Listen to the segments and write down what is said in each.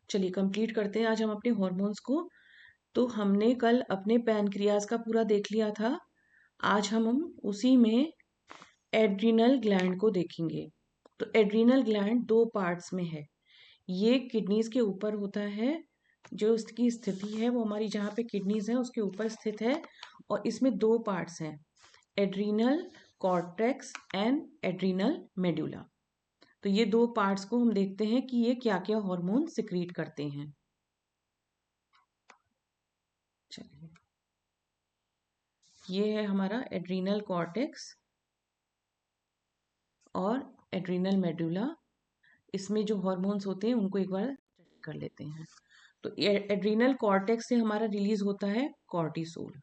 चलिए कंप्लीट करते हैं आज हम अपने हॉर्मोन्स को। तो हमने कल अपने पैनक्रियाज का पूरा देख लिया था। आज हम उसी में एड्रिनल ग्लैंड को देखेंगे। तो एड्रिनल ग्लैंड दो पार्ट्स में है। ये किडनीज के ऊपर होता है। जो उसकी स्थिति है वो हमारी जहाँ पे किडनीज है उसके ऊपर स्थित है। और इसमें दो पार्ट्स हैं, adrenal cortex and adrenal medulla. तो ये दो पार्ट्स को हम देखते हैं कि ये क्या क्या हार्मोन सिक्रीट करते हैं। चलिए, ये है हमारा एड्रिनल कॉर्टेक्स और एड्रिनल मेडुला। इसमें जो हार्मोन्स होते हैं उनको एक बार कर लेते हैं। तो एड्रिनल कॉर्टेक्स से हमारा रिलीज होता है कॉर्टिसोल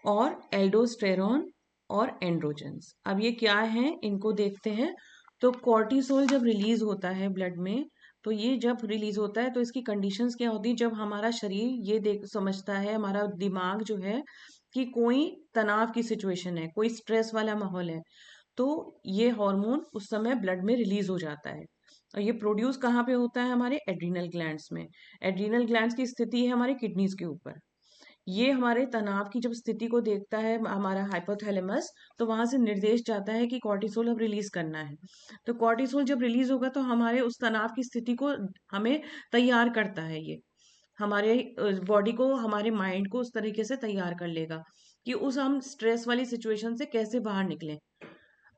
और एल्डोस्टेरॉन और एंड्रोजन्स। अब ये क्या है इनको देखते हैं। तो कॉर्टिसोल जब रिलीज होता है ब्लड में, तो ये जब रिलीज होता है तो इसकी कंडीशंस क्या होती है, जब हमारा शरीर ये देख समझता है, हमारा दिमाग जो है कि कोई तनाव की सिचुएशन है, कोई स्ट्रेस वाला माहौल है, तो ये हार्मोन उस समय ब्लड में रिलीज हो जाता है। और ये प्रोड्यूस कहाँ पे होता है, हमारे एड्रिनल ग्लैंड्स में। एड्रिनल ग्लैंड्स की स्थिति है हमारे किडनीज के ऊपर। ये हमारे तनाव की जब स्थिति को देखता है हमारा हाइपोथैलेमस, तो वहां से निर्देश जाता है कि कॉर्टिसोल अब रिलीज करना है। तो कॉर्टिसोल जब रिलीज होगा तो हमारे उस तनाव की स्थिति को हमें तैयार करता है। ये हमारे बॉडी को, हमारे माइंड को उस तरीके से तैयार कर लेगा कि उस हम स्ट्रेस वाली सिचुएशन से कैसे बाहर निकलें।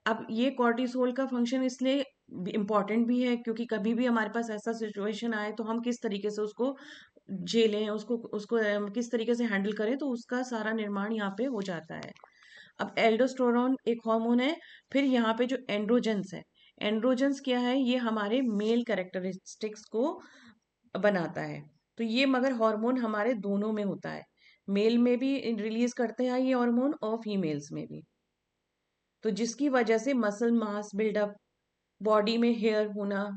अब ये कॉर्टिसोल का फंक्शन इसलिए इम्पॉर्टेंट भी है क्योंकि कभी भी हमारे पास ऐसा सिचुएशन आए तो हम किस तरीके से उसको झेलें, उसको उसको किस तरीके से हैंडल करें, तो उसका सारा निर्माण यहाँ पे हो जाता है। अब एल्डोस्टेरोन एक हार्मोन है। फिर यहाँ पे जो एंड्रोजेंस है, एंड्रोजेंस क्या है, ये हमारे मेल कैरेक्टरिस्टिक्स को बनाता है। तो ये मगर हार्मोन हमारे दोनों में होता है, मेल में भी रिलीज करते हैं ये हार्मोन और फीमेल्स में भी। तो जिसकी वजह से मसल मास बिल्डअप, बॉडी में हेयर होना,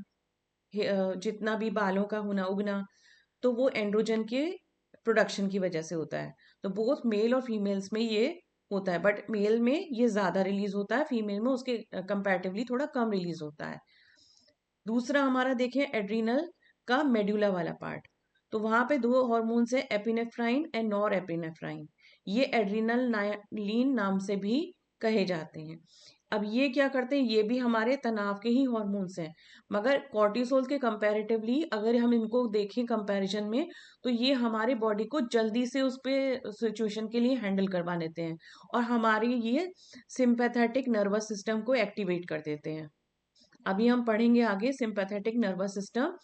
जितना भी बालों का होना उगना, तो वो एंड्रोजन के प्रोडक्शन की वजह से होता है। तो बोथ मेल और फीमेल्स में ये होता है, बट मेल में ये ज्यादा रिलीज होता है, फीमेल में उसके कंपैरेटिवली थोड़ा कम रिलीज होता है। दूसरा हमारा देखें एड्रिनल का मेडुला वाला पार्ट। तो वहां पे दो हॉर्मोन्स है, एपिनेफ्राइन एंड नॉर एपिनेफ्राइन। ये एड्रिनल लीन नाम से भी कहे जाते हैं। अब ये क्या करते हैं, ये भी हमारे तनाव के ही हॉर्मोन्स हैं, मगर कॉर्टिसोल के कंपैरेटिवली अगर हम इनको देखें कंपैरिजन में, तो ये हमारे बॉडी को जल्दी से उस पे सिचुएशन के लिए हैंडल करवा लेते हैं और हमारी ये सिंपैथेटिक नर्वस सिस्टम को एक्टिवेट कर देते हैं। अभी हम पढ़ेंगे आगे सिंपैथेटिक नर्वस सिस्टम।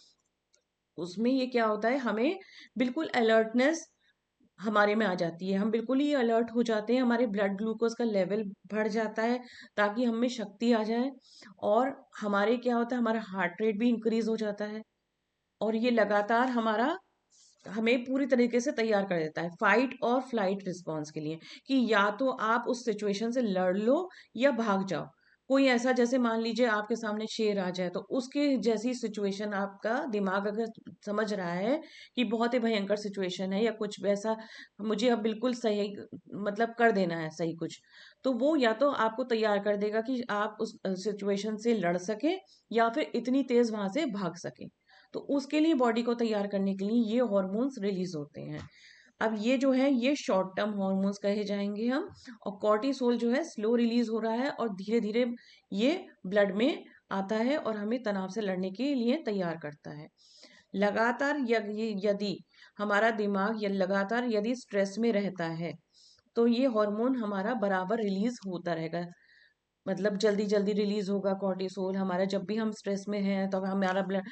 उसमें ये क्या होता है, हमें बिल्कुल अलर्टनेस हमारे में आ जाती है, हम बिल्कुल ही अलर्ट हो जाते हैं, हमारे ब्लड ग्लूकोज का लेवल बढ़ जाता है ताकि हम में शक्ति आ जाए। और हमारे क्या होता है, हमारा हार्ट रेट भी इंक्रीज हो जाता है। और ये लगातार हमारा हमें पूरी तरीके से तैयार कर देता है फाइट और फ्लाइट रिस्पॉन्स के लिए, कि या तो आप उस सिचुएशन से लड़ लो या भाग जाओ। कोई ऐसा, जैसे मान लीजिए आपके सामने शेर आ जाए, तो उसके जैसी सिचुएशन आपका दिमाग अगर समझ रहा है कि बहुत ही भयंकर सिचुएशन है या कुछ वैसा, मुझे अब बिल्कुल सही मतलब कर देना है सही कुछ, तो वो या तो आपको तैयार कर देगा कि आप उस सिचुएशन से लड़ सके या फिर इतनी तेज वहां से भाग सके। तो उसके लिए बॉडी को तैयार करने के लिए ये हॉर्मोन्स रिलीज होते हैं। अब ये जो है ये शॉर्ट टर्म हॉर्मोन्स कहे जाएंगे हम। और कॉर्टिसोल जो है स्लो रिलीज हो रहा है और धीरे धीरे ये ब्लड में आता है और हमें तनाव से लड़ने के लिए तैयार करता है। लगातार यदि हमारा दिमाग या लगातार यदि स्ट्रेस में रहता है, तो ये हार्मोन हमारा बराबर रिलीज होता रहेगा, मतलब जल्दी जल्दी रिलीज होगा कॉर्टिसोल हमारा। जब भी हम स्ट्रेस में हैं तो हमारा ब्लड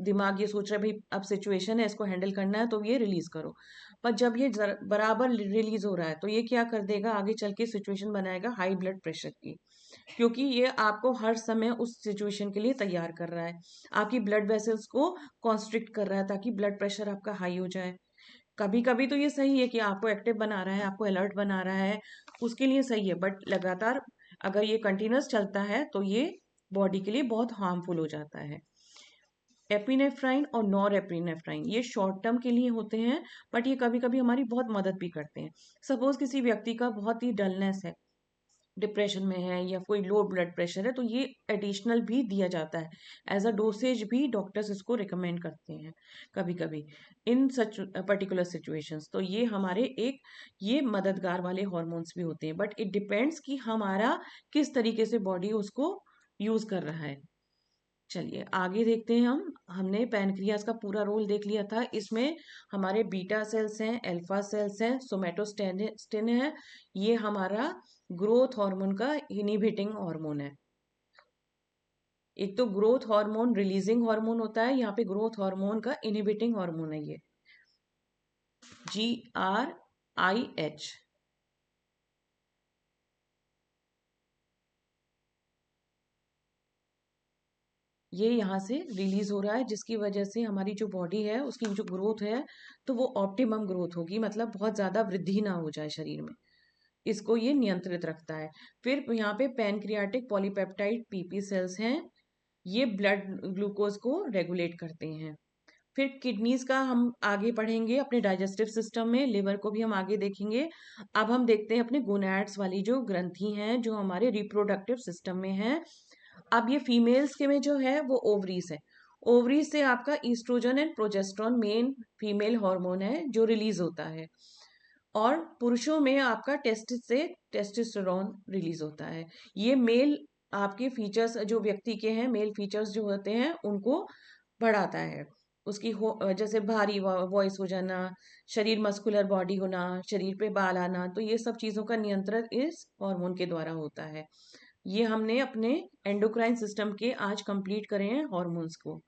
दिमाग ये सोच रहा है भाई अब सिचुएशन है, इसको हैंडल करना है, तो ये रिलीज करो। पर जब ये बराबर रिलीज हो रहा है तो ये क्या कर देगा, आगे चल के सिचुएशन बनाएगा हाई ब्लड प्रेशर की, क्योंकि ये आपको हर समय उस सिचुएशन के लिए तैयार कर रहा है। आपकी ब्लड वेसल्स को कॉन्स्ट्रिक्ट कर रहा है ताकि ब्लड प्रेशर आपका हाई हो जाए। कभी कभी तो ये सही है कि आपको एक्टिव बना रहा है, आपको अलर्ट बना रहा है, उसके लिए सही है, बट लगातार अगर ये कंटिन्यूस चलता है तो ये बॉडी के लिए बहुत हार्मफुल हो जाता है। एपिनेफ्राइन और नॉर एपिनेफ्राइन ये शॉर्ट टर्म के लिए होते हैं, बट ये कभी कभी हमारी बहुत मदद भी करते हैं। सपोज किसी व्यक्ति का बहुत ही डलनेस है, डिप्रेशन में है या कोई लो ब्लड प्रेशर है, तो ये एडिशनल भी दिया जाता है। एज अ डोसेज भी डॉक्टर्स इसको रिकमेंड करते हैं कभी कभी इन सच पर्टिकुलर सिचुएशंस। तो ये हमारे एक ये मददगार वाले हॉर्मोन्स भी होते हैं, बट इट डिपेंड्स कि हमारा किस तरीके से बॉडी उसको यूज कर रहा है। चलिए आगे देखते हैं हम। हमने पैनक्रियास का पूरा रोल देख लिया था। इसमें हमारे बीटा सेल्स हैं, अल्फा सेल्स हैं, सोमेटोस्टेन है। ये हमारा ग्रोथ हार्मोन का इनहिबिटिंग हार्मोन है। एक तो ग्रोथ हार्मोन रिलीजिंग हार्मोन होता है, यहाँ पे ग्रोथ हार्मोन का इनहिबिटिंग हार्मोन है ये, GRIH। ये यहाँ से रिलीज हो रहा है, जिसकी वजह से हमारी जो बॉडी है उसकी जो ग्रोथ है तो वो ऑप्टिमम ग्रोथ होगी, मतलब बहुत ज्यादा वृद्धि ना हो जाए शरीर में। इसको ये नियंत्रित रखता है। फिर यहाँ पे पैनक्रियाटिक पॉलीपेप्टाइड पीपी सेल्स हैं, ये ब्लड ग्लूकोज को रेगुलेट करते हैं। फिर किडनीज का हम आगे पढ़ेंगे अपने डाइजेस्टिव सिस्टम में, लिवर को भी हम आगे देखेंगे। अब हम देखते हैं अपने गोनैड्स वाली जो ग्रंथि हैं जो हमारे रिप्रोडक्टिव सिस्टम में है। अब ये फीमेल्स के में जो है वो ओवरीज है। ओवरीज से आपका oestrogen and progesterone main female hormone है जो रिलीज होता है, और पुरुषों में आपका टेस्टिस से टेस्टोस्टेरोन रिलीज होता है। ये मेल आपके फीचर्स जो व्यक्ति के हैं, मेल फीचर्स जो होते हैं उनको बढ़ाता है। उसकी जैसे भारी वॉइस हो जाना, शरीर मस्कुलर बॉडी होना, शरीर पे बाल आना, तो ये सब चीजों का नियंत्रण इस हार्मोन के द्वारा होता है। ये हमने अपने एंडोक्राइन सिस्टम के आज कंप्लीट करे हैं हॉर्मोन्स को।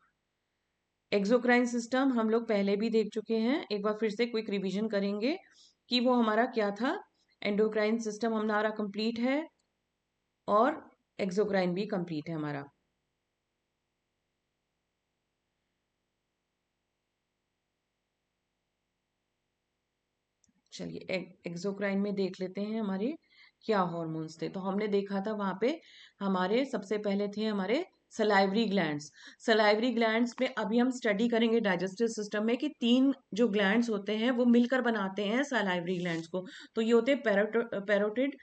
एक्सोक्राइन सिस्टम हम लोग पहले भी देख चुके हैं, एक बार फिर से क्विक रिवीजन करेंगे कि वो हमारा क्या था। एंडोक्राइन सिस्टम हमारा कंप्लीट है और एक्सोक्राइन भी कंप्लीट है हमारा। चलिए एक्सोक्राइन में देख लेते हैं हमारे क्या हॉर्मोन्स थे। तो हमने देखा था वहां पे हमारे सबसे पहले थे हमारे सलाइवरी ग्लैंड्स। सलाइवरी ग्लैंड्स में अभी हम स्टडी करेंगे डाइजेस्टिव सिस्टम में कि तीन जो ग्लैंड्स होते हैं वो मिलकर बनाते हैं सलाइवरी ग्लैंड्स को। तो ये होते हैं पैरोटिड,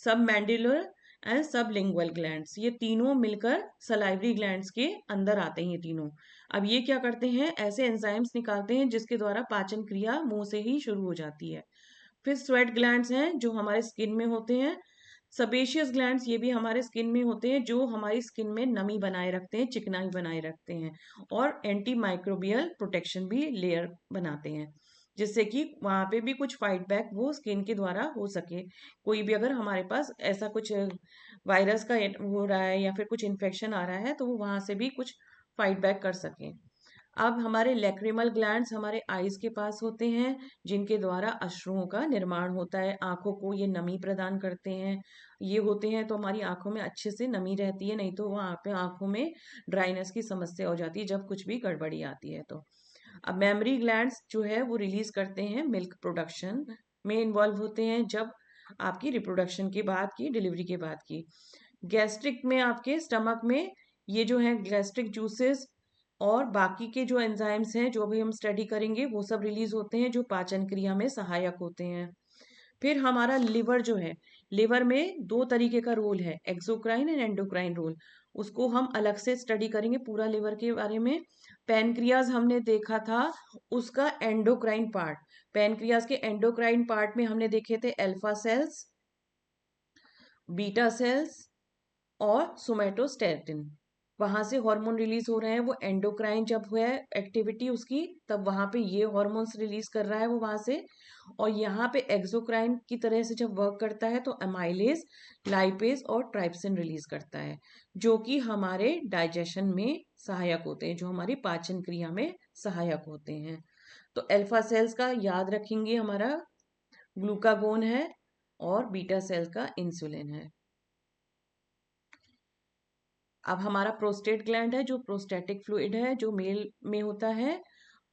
सब मैंडिबुलर एंड सब लिंगुअल ग्लैंड्स। ये तीनों मिलकर सलाइवरी ग्लैंड्स के अंदर आते हैं ये तीनों। अब ये क्या करते हैं, ऐसे एंजाइम्स निकालते हैं जिसके द्वारा पाचन क्रिया मुंह से ही शुरू हो जाती है। फिर स्वेट ग्लैंड्स हैं जो हमारे स्किन में होते हैं। सपेशियस ग्लैंड्स ये भी हमारे स्किन में होते हैं, जो हमारी स्किन में नमी बनाए रखते हैं, चिकनाई बनाए रखते हैं, और एंटी माइक्रोबियल प्रोटेक्शन भी लेयर बनाते हैं, जिससे कि वहां पे भी कुछ फाइट बैक वो स्किन के द्वारा हो सके। कोई भी अगर हमारे पास ऐसा कुछ वायरस का हो रहा है या फिर कुछ इन्फेक्शन आ रहा है तो वो वहां से भी कुछ फाइट बैक कर सके। अब हमारे लैक्रिमल ग्लैंड्स हमारे आईज के पास होते हैं, जिनके द्वारा अश्रुओं का निर्माण होता है। आंखों को ये नमी प्रदान करते हैं। ये होते हैं तो हमारी आंखों में अच्छे से नमी रहती है, नहीं तो वहां पे आंखों में ड्राइनेस की समस्या हो जाती है जब कुछ भी गड़बड़ी आती है तो। अब मेमोरी ग्लैंड्स जो है वो रिलीज करते हैं, मिल्क प्रोडक्शन में इन्वॉल्व होते हैं जब आपकी रिप्रोडक्शन के बाद की, डिलीवरी के बाद की। गैस्ट्रिक में आपके स्टमक में ये जो है गैस्ट्रिक जूसेस और बाकी के जो एंजाइम्स हैं जो भी हम स्टडी करेंगे वो सब रिलीज होते हैं, जो पाचन क्रिया में सहायक होते हैं। फिर हमारा लिवर जो है, लिवर में दो तरीके का रोल है, एक्सोक्राइन एंड एंडोक्राइन रोल। उसको हम अलग से स्टडी करेंगे पूरा लिवर के बारे में। पैनक्रियाज हमने देखा था उसका एंडोक्राइन पार्ट। पैनक्रियाज के एंडोक्राइन पार्ट में हमने देखे थे अल्फा सेल्स, बीटा सेल्स और सोमेटोस्टेटिन। वहां से हार्मोन रिलीज हो रहे हैं, वो एंडोक्राइन जब हुआ है एक्टिविटी उसकी तब वहां पे ये हार्मोन्स रिलीज कर रहा है वो वहां से। और यहाँ पे एक्सोक्राइन की तरह से जब वर्क करता है तो अमाइलेज, लाइपेज और ट्राइप्सिन रिलीज करता है, जो कि हमारे डाइजेशन में सहायक होते हैं, जो हमारी पाचन क्रिया में सहायक होते हैं। तो अल्फा सेल्स का याद रखेंगे हमारा ग्लूकागोन है, और बीटा सेल का इंसुलिन है। अब हमारा प्रोस्टेट ग्लैंड है जो प्रोस्टेटिक फ्लूइड है जो मेल में होता है।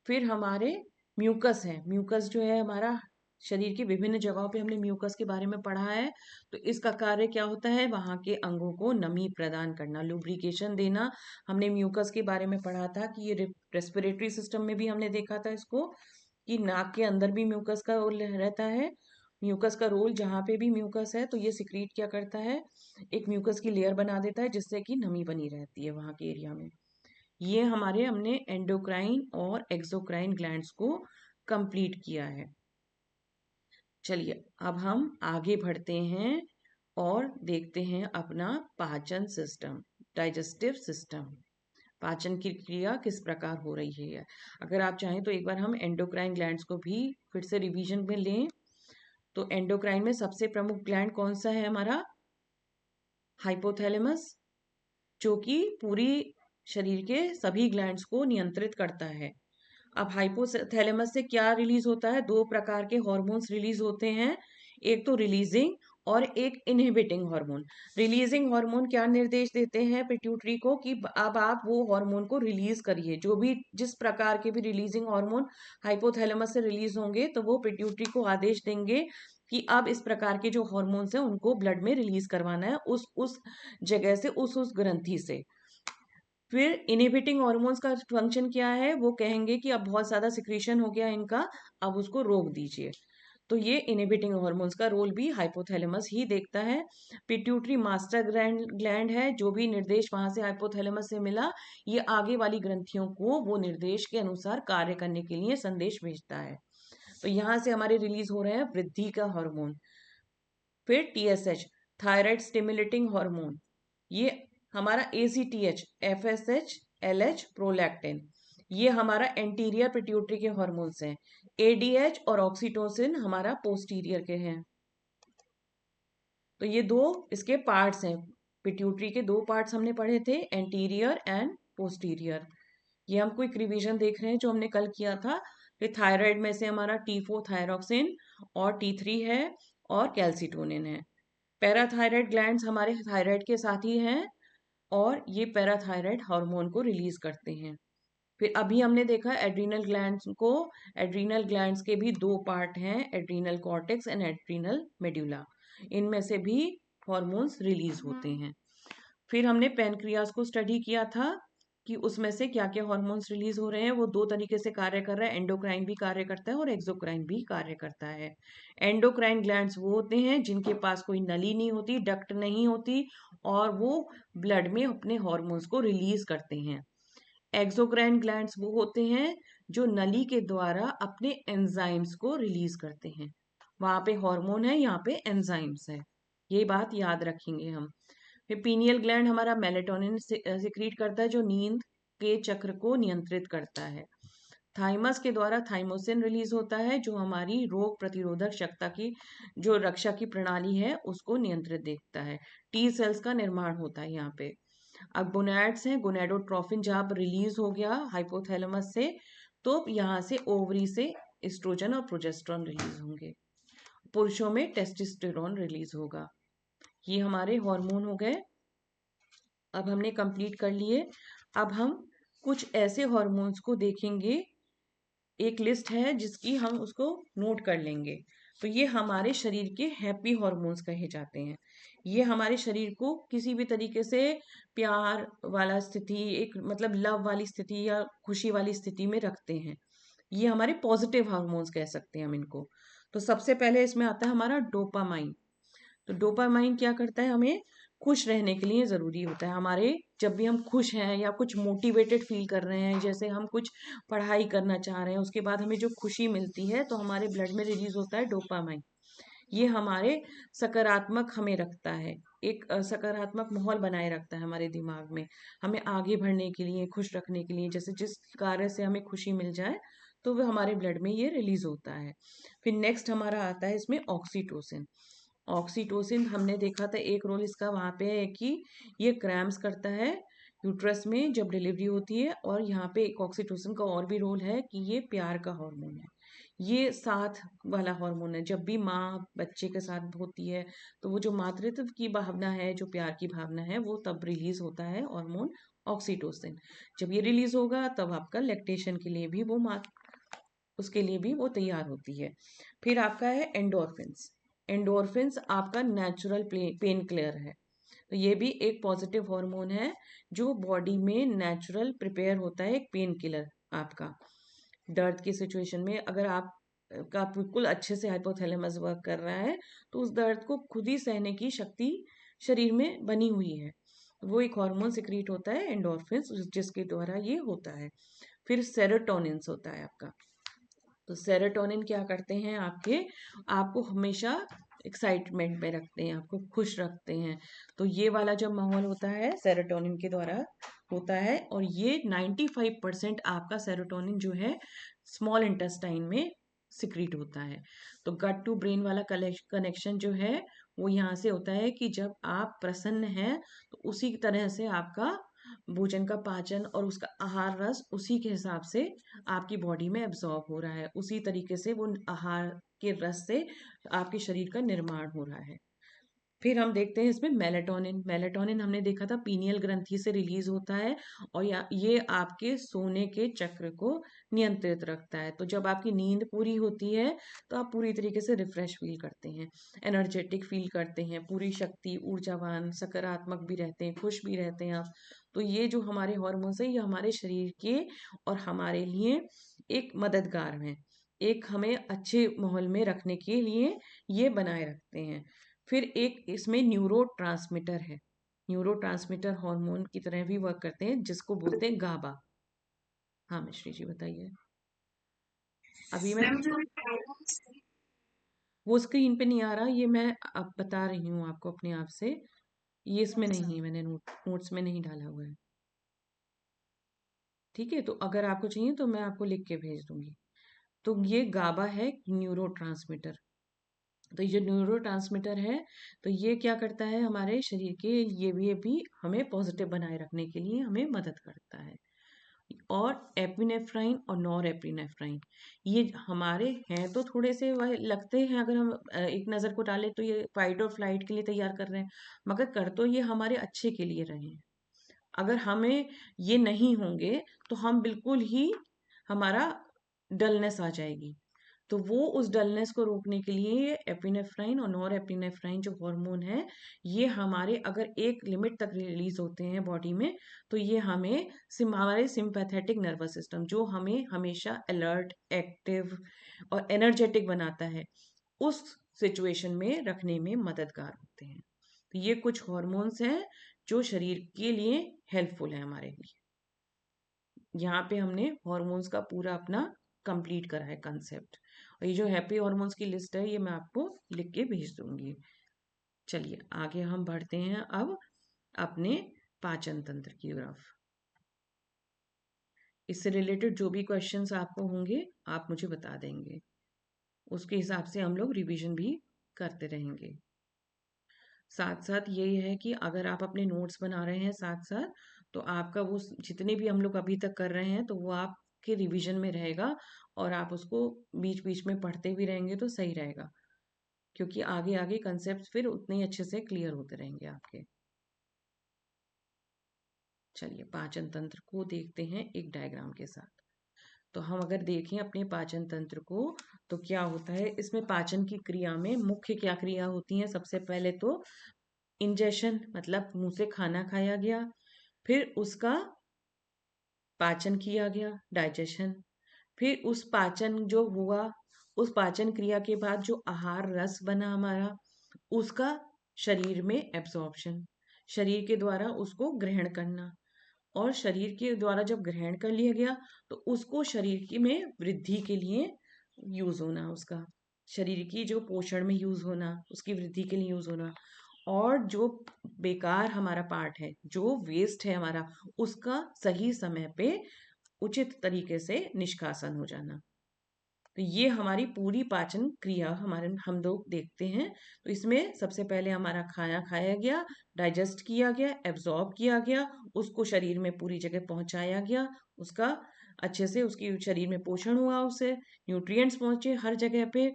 फिर हमारे म्यूकस है, म्यूकस जो है हमारा शरीर की विभिन्न जगहों पे हमने म्यूकस के बारे में पढ़ा है। तो इसका कार्य क्या होता है, वहां के अंगों को नमी प्रदान करना, लुब्रिकेशन देना। हमने म्यूकस के बारे में पढ़ा था कि ये रेस्पिरेटरी सिस्टम में भी हमने देखा था इसको, कि नाक के अंदर भी म्यूकस का वो रहता है। म्यूकस का रोल, जहाँ पे भी म्यूकस है तो ये सिक्रीट क्या करता है, एक म्यूकस की लेयर बना देता है जिससे कि नमी बनी रहती है वहाँ के एरिया में। ये हमारे हमने एंडोक्राइन और एक्सोक्राइन ग्लैंड्स को कंप्लीट किया है। चलिए अब हम आगे बढ़ते हैं और देखते हैं अपना पाचन सिस्टम, डाइजेस्टिव सिस्टम। पाचन की क्रिया किस प्रकार हो रही है। अगर आप चाहें तो एक बार हम एंडोक्राइन ग्लैंड्स को भी फिर से रिवीजन में लें। तो एंडोक्राइन में सबसे प्रमुख ग्लैंड कौन सा है हमारा, हाइपोथैलेमस, जो कि पूरी शरीर के सभी ग्लैंड्स को नियंत्रित करता है। अब हाइपोथैलेमस से क्या रिलीज होता है, दो प्रकार के हार्मोन्स रिलीज होते हैं, एक तो रिलीजिंग और एक इनहिबिटिंग हार्मोन। रिलीजिंग हार्मोन क्या निर्देश देते हैं पिट्यूटरी को कि अब आप वो हार्मोन को रिलीज करिए, जो भी जिस प्रकार के भी रिलीजिंग हार्मोन हाइपोथैलेमस से रिलीज होंगे तो वो पिट्यूटरी को आदेश देंगे कि अब इस प्रकार के जो हार्मोन्स हैं उनको ब्लड में रिलीज करवाना है उस जगह से, उस ग्रंथि से। फिर इनहिबिटिंग हॉर्मोन्स का फंक्शन क्या है, वो कहेंगे कि अब बहुत ज्यादा सिक्रीशन हो गया इनका, अब उसको रोक दीजिए। तो ये इनहिबिटिंग हॉर्मोन्स का रोल भी हाइपोथैलेमस ही देखता है। पिट्यूटरी मास्टर ग्लैंड है, जो भी निर्देश वहां से हाइपोथैलेमस से मिला, ये आगे वाली ग्रंथियों को वो निर्देश के अनुसार कार्य करने के लिए संदेश भेजता है। तो यहाँ से हमारे रिलीज हो रहे हैं वृद्धि का हार्मोन। फिर टीएसएच, थायराइड स्टिमुलेटिंग हार्मोन, ये हमारा एसीटीएच, एफएसएच, एलएच, प्रोलैक्टिन, ये हमारा एंटीरियर पिट्यूटरी के हार्मोन्स हैं। एडीएच और ऑक्सीटोसिन हमारा पोस्टीरियर के हैं। तो ये दो इसके पार्ट्स हैं, पिट्यूटरी के दो पार्ट्स हमने पढ़े थे, एंटीरियर एंड पोस्टीरियर। ये हम क्विक रिवीजन देख रहे हैं जो हमने कल किया था। फिर थायराइड में से हमारा T4 थायरोक्सिन और T3 है और कैल्सिटोनिन है। पैराथायराइड ग्लैंड्स हमारे थायराइड के साथ ही हैं और ये पैराथायराइड हार्मोन को रिलीज करते हैं। फिर अभी हमने देखा एड्रीनल ग्लैंड्स को, एड्रीनल ग्लैंड्स के भी दो पार्ट हैं, adrenal cortex and adrenal medulla, इनमें से भी हार्मोन्स रिलीज होते हैं। फिर हमने पैनक्रियाज को स्टडी किया था कि उसमें से क्या क्या हार्मोन्स रिलीज हो रहे हैं, वो दो तरीके से कार्य कर रहा है, एंडोक्राइन भी कार्य करता है और एक्सोक्राइन भी कार्य करता है। एंडोक्राइन ग्लैंड्स वो होते हैं जिनके पास कोई नली नहीं होती, डक्ट नहीं होती, और वो ब्लड में अपने हार्मोन्स को रिलीज करते हैं। एक्सोक्राइन ग्लैंड्स वो होते हैं जो नली के द्वारा अपने एंजाइम्स को रिलीज करते हैं। वहां पे हार्मोन है, यहाँ पे एंजाइम्स है, ये बात याद रखेंगे हम। फिर पीनियल ग्लैंड हमारा मेलेटोनिन सिक्रीट करता है जो नींद के चक्र को नियंत्रित करता है। थाइमस के द्वारा थाइमोसिन रिलीज होता है जो हमारी रोग प्रतिरोधक क्षमता की, जो रक्षा की प्रणाली है उसको नियंत्रित देखता है। टी सेल्स का निर्माण होता है यहाँ पे। अब गोनैड्स हैं, गोनेडोट्रोफिन जब रिलीज हो गया हाइपोथैलेमस से, तो यहाँ से ओवरी से एस्ट्रोजन और प्रोजेस्टेरॉन रिलीज होंगे। पुरुषों में टेस्टोस्टेरोन रिलीज होगा। ये हमारे हार्मोन हो गए, अब हमने कंप्लीट कर लिए। अब हम कुछ ऐसे हार्मोन्स को देखेंगे, एक लिस्ट है जिसकी हम उसको नोट कर लेंगे। तो ये हमारे शरीर के हैप्पी हार्मोन्स कहे जाते हैं। ये हमारे शरीर को किसी भी तरीके से प्यार वाला स्थिति, एक मतलब लव वाली स्थिति या खुशी वाली स्थिति में रखते हैं। ये हमारे पॉजिटिव हार्मोन्स कह सकते हैं हम इनको। तो सबसे पहले इसमें आता है हमारा डोपामाइन। तो डोपामाइन क्या करता है, हमें खुश रहने के लिए ज़रूरी होता है। हमारे जब भी हम खुश हैं या कुछ मोटिवेटेड फील कर रहे हैं, जैसे हम कुछ पढ़ाई करना चाह रहे हैं, उसके बाद हमें जो खुशी मिलती है तो हमारे ब्लड में रिलीज होता है डोपामाइन। ये हमारे सकारात्मक हमें रखता है, एक सकारात्मक माहौल बनाए रखता है हमारे दिमाग में, हमें आगे बढ़ने के लिए, खुश रखने के लिए। जैसे जिस कार्य से हमें खुशी मिल जाए तो वो हमारे ब्लड में ये रिलीज होता है। फिर नेक्स्ट हमारा आता है इसमें ऑक्सीटोसिन। ऑक्सीटोसिन हमने देखा था एक रोल इसका वहाँ पे है कि ये क्रैम्स करता है यूट्रस में जब डिलीवरी होती है, और यहाँ पे एक ऑक्सीटोसिन का और भी रोल है कि ये प्यार का हार्मोन है, ये साथ वाला हार्मोन है। जब भी माँ बच्चे के साथ होती है तो वो जो मातृत्व की भावना है, जो प्यार की भावना है, वो तब रिलीज होता है हार्मोन ऑक्सीटोसिन। जब ये रिलीज होगा तब आपका लैक्टेशन के लिए भी वो माँ उसके लिए भी वो तैयार होती है। फिर आपका है एंडोर्फिन्स। एंडोर्फिन्स आपका नेचुरल पेन किलर है। तो ये भी एक पॉजिटिव हार्मोन है जो बॉडी में नेचुरल प्रिपेयर होता है, एक पेन किलर आपका। दर्द की सिचुएशन में अगर आप का बिल्कुल अच्छे से हाइपोथैलेमस वर्क कर रहा है, तो उस दर्द को खुद ही सहने की शक्ति शरीर में बनी हुई है। वो एक हार्मोन सिक्रीट होता है एंडोर्फिन्स, जिसके द्वारा ये होता है। फिर सेरोटोनिन्स होता है आपका। तो सेरोटोनिन क्या करते हैं आपको हमेशा एक्साइटमेंट में रखते हैं, आपको खुश रखते हैं। तो ये वाला जब माहौल होता है सेरोटोनिन के द्वारा होता है, और ये 95% आपका सेरोटोनिन जो है स्मॉल इंटेस्टाइन में सिक्रीट होता है। तो गट टू ब्रेन वाला कनेक्शन जो है वो यहाँ से होता है कि जब आप प्रसन्न हैं तो उसी तरह से आपका भोजन का पाचन और उसका आहार रस उसी के हिसाब से आपकी बॉडी में एब्जॉर्ब हो रहा है, उसी तरीके से वो आहार के रस से आपके शरीर का निर्माण हो रहा है। फिर हम देखते हैं इसमें मेलेटोनिन। मेलेटोनिन हमने देखा था पीनियल ग्रंथि से रिलीज होता है, और ये आपके सोने के चक्र को नियंत्रित रखता है। तो जब आपकी नींद पूरी होती है तो आप पूरी तरीके से रिफ्रेश फील करते हैं, एनर्जेटिक फील करते हैं, पूरी शक्ति, ऊर्जावान, सकारात्मक भी रहते हैं, खुश भी रहते हैं आप। तो ये जो हमारे हॉर्मोन्स है ये हमारे शरीर के और हमारे लिए एक मददगार हैं, एक हमें अच्छे माहौल में रखने के लिए ये बनाए रखते हैं। फिर एक इसमें न्यूरो ट्रांसमीटर है, न्यूरो ट्रांसमीटर हार्मोन की तरह भी वर्क करते हैं, जिसको बोलते हैं गाबा। हाँ मिश्री जी बताइए। अभी मैं वो स्क्रीन पे नहीं आ रहा, ये मैं अब बता रही हूँ आपको अपने आप से, ये इसमें नहीं है, मैंने नोट्स में नहीं डाला हुआ है। ठीक है, तो अगर आपको चाहिए तो मैं आपको लिख के भेज दूंगी। तो ये गाबा है न्यूरो ट्रांसमीटर। तो ये न्यूरोट्रांसमीटर है, तो ये क्या करता है हमारे शरीर के, ये भी हमें पॉजिटिव बनाए रखने के लिए हमें मदद करता है। और एपिनेफ्राइन और नॉर एपिनेफ्राइन, ये हमारे हैं तो थोड़े से वह लगते हैं, अगर हम एक नज़र को डालें तो ये फाइट और फ्लाइट के लिए तैयार कर रहे हैं, मगर कर तो ये हमारे अच्छे के लिए रहे हैं। अगर हमें ये नहीं होंगे तो हम बिल्कुल ही, हमारा डलनेस आ जाएगी। तो वो उस डलनेस को रोकने के लिए ये एपिनेफ्राइन और नॉर एपिनेफ्राइन जो हार्मोन है, ये हमारे अगर एक लिमिट तक रिलीज होते हैं बॉडी में, तो ये हमें हमारे सिंपैथेटिक नर्वस सिस्टम जो हमें हमेशा अलर्ट, एक्टिव और एनर्जेटिक बनाता है, उस सिचुएशन में रखने में मददगार होते हैं। तो ये कुछ हॉर्मोन्स हैं जो शरीर के लिए हेल्पफुल है हमारे लिए। यहाँ पे हमने हॉर्मोन्स का पूरा अपना कंप्लीट करा है कंसेप्ट। और ये जो हैप्पी हॉर्मोन्स की लिस्ट है ये मैं आपको लिख के भेज दूंगी। चलिए आगे हम बढ़ते हैं अब अपने पाचन तंत्र की तरफ। इससे रिलेटेड जो भी क्वेश्चंस आपको होंगे आप मुझे बता देंगे, उसके हिसाब से हम लोग रिवीजन भी करते रहेंगे। साथ साथ ये है कि अगर आप अपने नोट्स बना रहे हैं साथ साथ, तो आपका वो जितने भी हम लोग अभी तक कर रहे हैं तो वो आपके रिवीजन में रहेगा, और आप उसको बीच बीच में पढ़ते भी रहेंगे तो सही रहेगा, क्योंकि आगे आगे कंसेप्ट फिर उतने ही अच्छे से क्लियर होते रहेंगे आपके। चलिए पाचन तंत्र को देखते हैं एक डायग्राम के साथ। तो हम अगर देखें अपने पाचन तंत्र को, तो क्या होता है इसमें पाचन की क्रिया में मुख्य क्या क्रिया होती है। सबसे पहले तो इंजेशन, मतलब मुंह से खाना खाया गया, फिर उसका पाचन किया गया, डाइजेशन, फिर उस पाचन जो हुआ, उस पाचन क्रिया के बाद जो आहार रस बना हमारा, उसका शरीर में एब्जॉर्प्शन, शरीर के द्वारा उसको ग्रहण करना, और शरीर के द्वारा जब ग्रहण कर लिया गया तो उसको शरीर की में वृद्धि के लिए यूज होना, उसका शरीर की जो पोषण में यूज होना, उसकी वृद्धि के लिए यूज होना, और जो बेकार हमारा पार्ट है, जो वेस्ट है हमारा, उसका सही समय पे उचित तरीके से निष्कासन हो जाना। तो ये हमारी पूरी पाचन क्रिया हमारे हम लोग देखते हैं। तो इसमें सबसे पहले हमारा खाना खाया गया, डाइजेस्ट किया गया, एब्जॉर्ब किया गया, उसको शरीर में पूरी जगह पहुंचाया गया, उसका अच्छे से उसकी शरीर में पोषण हुआ, उसे न्यूट्रिएंट्स पहुंचे हर जगह पे,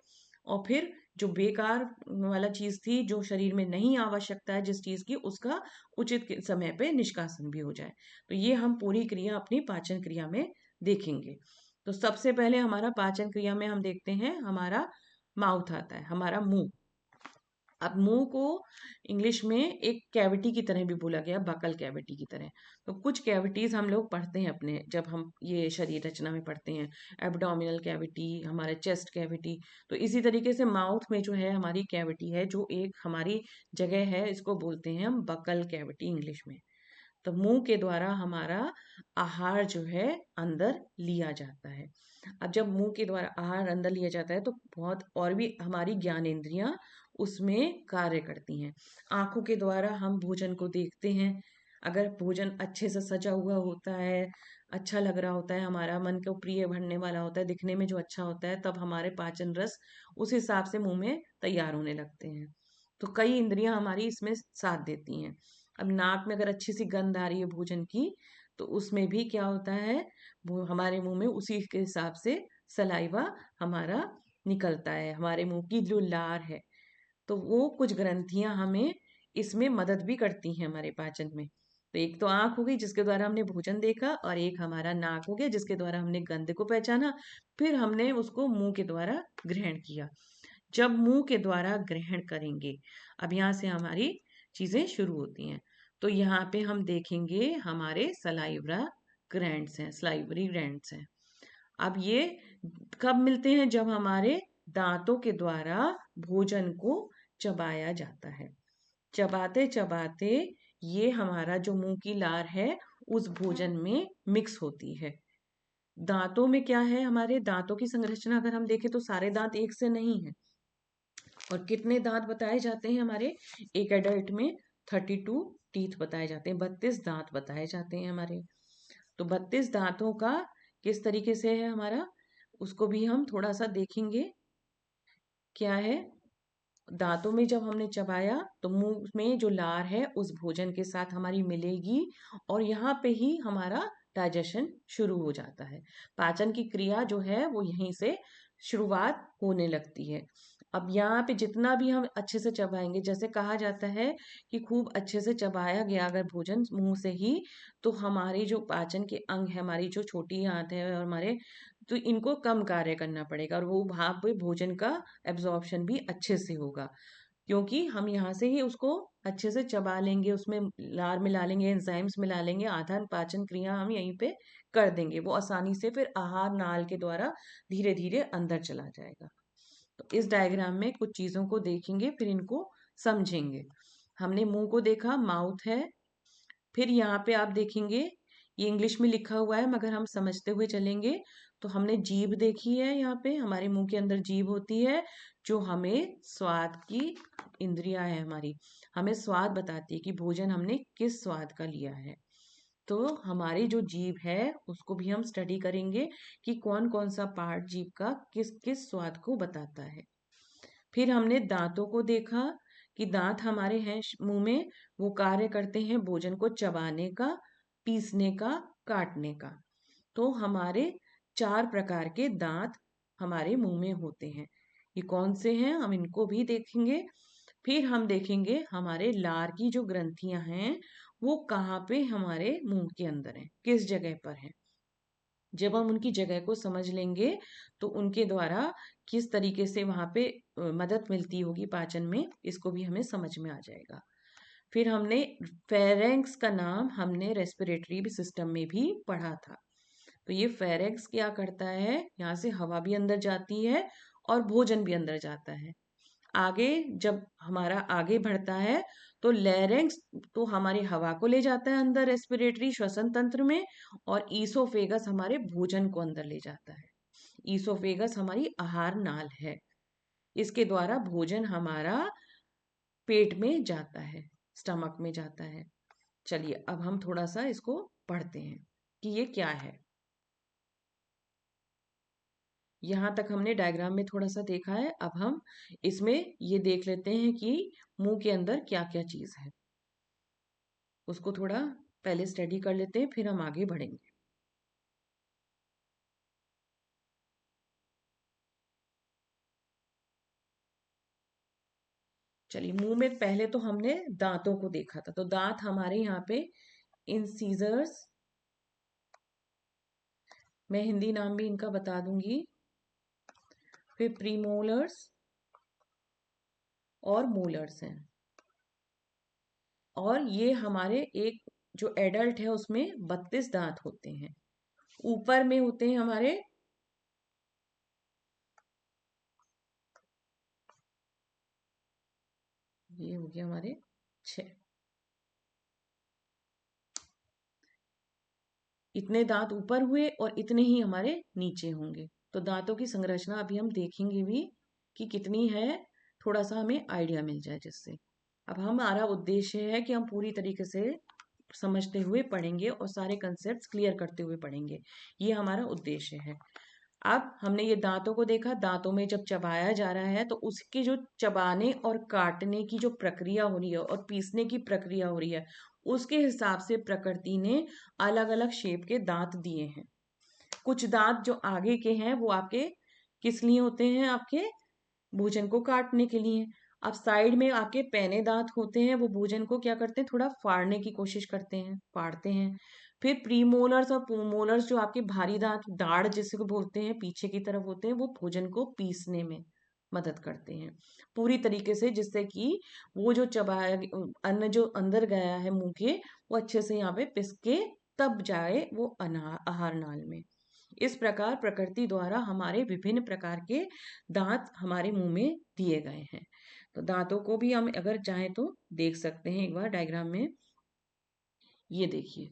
और फिर जो बेकार वाला चीज थी, जो शरीर में नहीं आवश्यकता है जिस चीज की, उसका उचित समय पे निष्कासन भी हो जाए। तो ये हम पूरी क्रिया अपनी पाचन क्रिया में देखेंगे। तो सबसे पहले हमारा पाचन क्रिया में हम देखते हैं हमारा माउथ आता है, हमारा मुंह। अब मुंह को इंग्लिश में एक कैविटी की तरह भी बोला गया, बकल कैविटी की तरह। तो कुछ कैविटीज हम लोग पढ़ते हैं अपने, जब हम ये शरीर रचना में पढ़ते हैं, एब्डोमिनल कैविटी, हमारे चेस्ट कैविटी। तो इसी तरीके से माउथ में जो है हमारी कैविटी है, जो एक हमारी जगह है, इसको बोलते हैं हम बकल कैविटी इंग्लिश में। तो मुंह के द्वारा हमारा आहार जो है अंदर लिया जाता है। अब जब मुंह के द्वारा आहार अंदर लिया जाता है तो बहुत और भी हमारी ज्ञानेंद्रियां उसमें कार्य करती हैं। आंखों के द्वारा हम भोजन को देखते हैं। अगर भोजन अच्छे से सजा हुआ होता है, अच्छा लग रहा होता है, हमारा मन को प्रिय भरने वाला होता है, दिखने में जो अच्छा होता है, तब हमारे पाचन रस उस हिसाब से मुंह में तैयार होने लगते हैं। तो कई इंद्रियां हमारी इसमें साथ देती हैं। अब नाक में अगर अच्छी सी गंध आ रही है भोजन की, तो उसमें भी क्या होता है, वो हमारे मुंह में उसी के हिसाब से सलाइवा हमारा निकलता है। हमारे मुंह की जो लार है, तो वो कुछ ग्रंथियां हमें इसमें मदद भी करती हैं हमारे पाचन में। तो एक तो आंख हो गई जिसके द्वारा हमने भोजन देखा, और एक हमारा नाक हो गया जिसके द्वारा हमने गंध को पहचाना, फिर हमने उसको मुंह के द्वारा ग्रहण किया। जब मुंह के द्वारा ग्रहण करेंगे, अब यहाँ से हमारी चीजें शुरू होती हैं। तो यहाँ पे हम देखेंगे हमारे सलाइवरा ग्रैंड्स हैं, सलाइवरी ग्रैंड्स हैं। अब ये कब मिलते हैं? जब हमारे दांतों के द्वारा भोजन को चबाया जाता है। चबाते चबाते ये हमारा जो मुंह की लार है उस भोजन में मिक्स होती है। दांतों में क्या है, हमारे दांतों की संरचना अगर हम देखें तो सारे दांत एक से नहीं है। और कितने दांत बताए जाते हैं हमारे? एक एडल्ट में 32 टीथ बताए जाते हैं, 32 दांत बताए जाते हैं हमारे। तो 32 दांतों का किस तरीके से है हमारा, उसको भी हम थोड़ा सा देखेंगे। क्या है, दांतों में जब हमने चबाया तो मुंह में जो लार है उस भोजन के साथ हमारी मिलेगी, और यहाँ पे ही हमारा डाइजेशन शुरू हो जाता है। पाचन की क्रिया जो है वो यहीं से शुरुआत होने लगती है। अब यहाँ पे जितना भी हम अच्छे से चबाएंगे, जैसे कहा जाता है कि खूब अच्छे से चबाया गया अगर भोजन मुंह से ही, तो हमारी जो पाचन के अंग है, हमारी जो छोटी आंत है और हमारे, तो इनको कम कार्य करना पड़ेगा, और वो वहां पे भोजन का एब्जॉर्प्शन भी अच्छे से होगा, क्योंकि हम यहाँ से ही उसको अच्छे से चबा लेंगे, उसमें लार मिला लेंगे, एंजाइम्स मिला लेंगे, आधा पाचन क्रिया हम यहीं पे कर देंगे, वो आसानी से फिर आहार नाल के द्वारा धीरे धीरे अंदर चला जाएगा। तो इस डायग्राम में कुछ चीजों को देखेंगे, फिर इनको समझेंगे। हमने मुंह को देखा, माउथ है। फिर यहाँ पे आप देखेंगे, ये इंग्लिश में लिखा हुआ है मगर हम समझते हुए चलेंगे। तो हमने जीभ देखी है, यहाँ पे हमारे मुंह के अंदर जीभ होती है, जो हमें स्वाद की इंद्रियां है हमारी, हमें स्वाद बताती है कि भोजन हमने किस स्वाद का लिया है। तो हमारी जो जीभ है उसको भी हम स्टडी करेंगे कि कौन कौन सा पार्ट जीभ का किस किस स्वाद को बताता है। फिर हमने दांतों को देखा कि दांत हमारे हैं मुंह में, वो कार्य करते हैं भोजन को चबाने का, पीसने का, काटने का। तो हमारे 4 प्रकार के दांत हमारे मुंह में होते हैं। ये कौन से हैं हम इनको भी देखेंगे। फिर हम देखेंगे हमारे लार की जो ग्रंथियां हैं वो कहाँ पे हमारे मुंह के अंदर हैं, किस जगह पर हैं। जब हम उनकी जगह को समझ लेंगे तो उनके द्वारा किस तरीके से वहां पे मदद मिलती होगी पाचन में, इसको भी हमें समझ में आ जाएगा। फिर हमने फेरेंक्स का नाम हमने रेस्पिरेटरी सिस्टम में भी पढ़ा था। तो ये फेरेंक्स क्या करता है, यहाँ से हवा भी अंदर जाती है और भोजन भी अंदर जाता है। आगे जब हमारा आगे बढ़ता है तो लेरेंक्स तो हमारी हवा को ले जाता है अंदर रेस्पिरेटरी श्वसन तंत्र में, और ईसोफेगस हमारे भोजन को अंदर ले जाता है। ईसोफेगस हमारी आहार नाल है, इसके द्वारा भोजन हमारा पेट में जाता है, स्टमक में जाता है। चलिए अब हम थोड़ा सा इसको पढ़ते हैं कि ये क्या है। यहाँ तक हमने डायग्राम में थोड़ा सा देखा है, अब हम इसमें ये देख लेते हैं कि मुंह के अंदर क्या क्या चीज है, उसको थोड़ा पहले स्टडी कर लेते हैं, फिर हम आगे बढ़ेंगे। चलिए, मुंह में पहले तो हमने दांतों को देखा था। तो दांत हमारे यहाँ पे इंसीजर्स, मैं हिंदी नाम भी इनका बता दूंगी, फिर प्रीमोलर्स और मोलर्स हैं। और ये हमारे एक जो एडल्ट है उसमें 32 दांत होते हैं। ऊपर में होते हैं हमारे ये हो गया हमारे 6, इतने दांत ऊपर हुए और इतने ही हमारे नीचे होंगे। तो दांतों की संरचना अभी हम देखेंगे भी कि कितनी है, थोड़ा सा हमें आइडिया मिल जाए जिससे। अब हमारा उद्देश्य है कि हम पूरी तरीके से समझते हुए पढ़ेंगे और सारे कंसेप्ट क्लियर करते हुए पढ़ेंगे, ये हमारा उद्देश्य है। अब हमने ये दांतों को देखा, दांतों में जब चबाया जा रहा है तो उसकी जो चबाने और काटने की जो प्रक्रिया हो रही है और पीसने की प्रक्रिया हो रही है, उसके हिसाब से प्रकृति ने अलग अलग शेप के दांत दिए हैं। कुछ दांत जो आगे के हैं वो आपके किस लिए होते हैं, आपके भोजन को काटने के लिए। अब साइड में आपके पैने दांत होते हैं, वो भोजन को क्या करते हैं, थोड़ा फाड़ने की कोशिश करते हैं, फाड़ते हैं। फिर प्रीमोलर्स और पोमोलर्स जो आपके भारी दांत, दाढ़ जिसे को बोलते हैं, पीछे की तरफ होते हैं, वो भोजन को पीसने में मदद करते हैं पूरी तरीके से, जिससे कि वो जो चबाया अन्न जो अंदर गया है मुंह के, वो अच्छे से यहाँ पे पिस के तब जाए वो आहार नाल में। इस प्रकार प्रकृति द्वारा हमारे विभिन्न प्रकार के दांत हमारे मुंह में दिए गए हैं। तो दांतों को भी हम अगर चाहें तो देख सकते हैं एक बार डायग्राम में। ये देखिए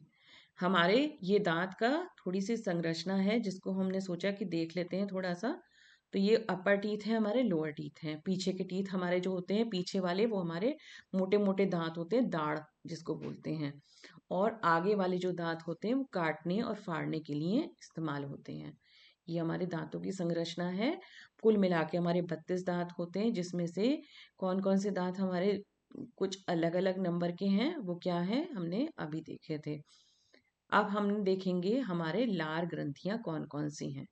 हमारे ये दांत का थोड़ी सी संरचना है जिसको हमने सोचा कि देख लेते हैं थोड़ा सा। तो ये अपर टीथ है, हमारे लोअर टीथ हैं। पीछे के टीथ हमारे जो होते हैं पीछे वाले, वो हमारे मोटे मोटे दांत होते हैं, दाढ़ जिसको बोलते हैं। और आगे वाले जो दांत होते हैं वो काटने और फाड़ने के लिए इस्तेमाल होते हैं। ये हमारे दांतों की संरचना है। कुल मिला के हमारे 32 दांत होते हैं, जिसमें से कौन कौन से दांत हमारे कुछ अलग अलग नंबर के हैं, वो क्या है हमने अभी देखे थे। अब हम देखेंगे हमारे लार ग्रंथियां कौन कौन सी हैं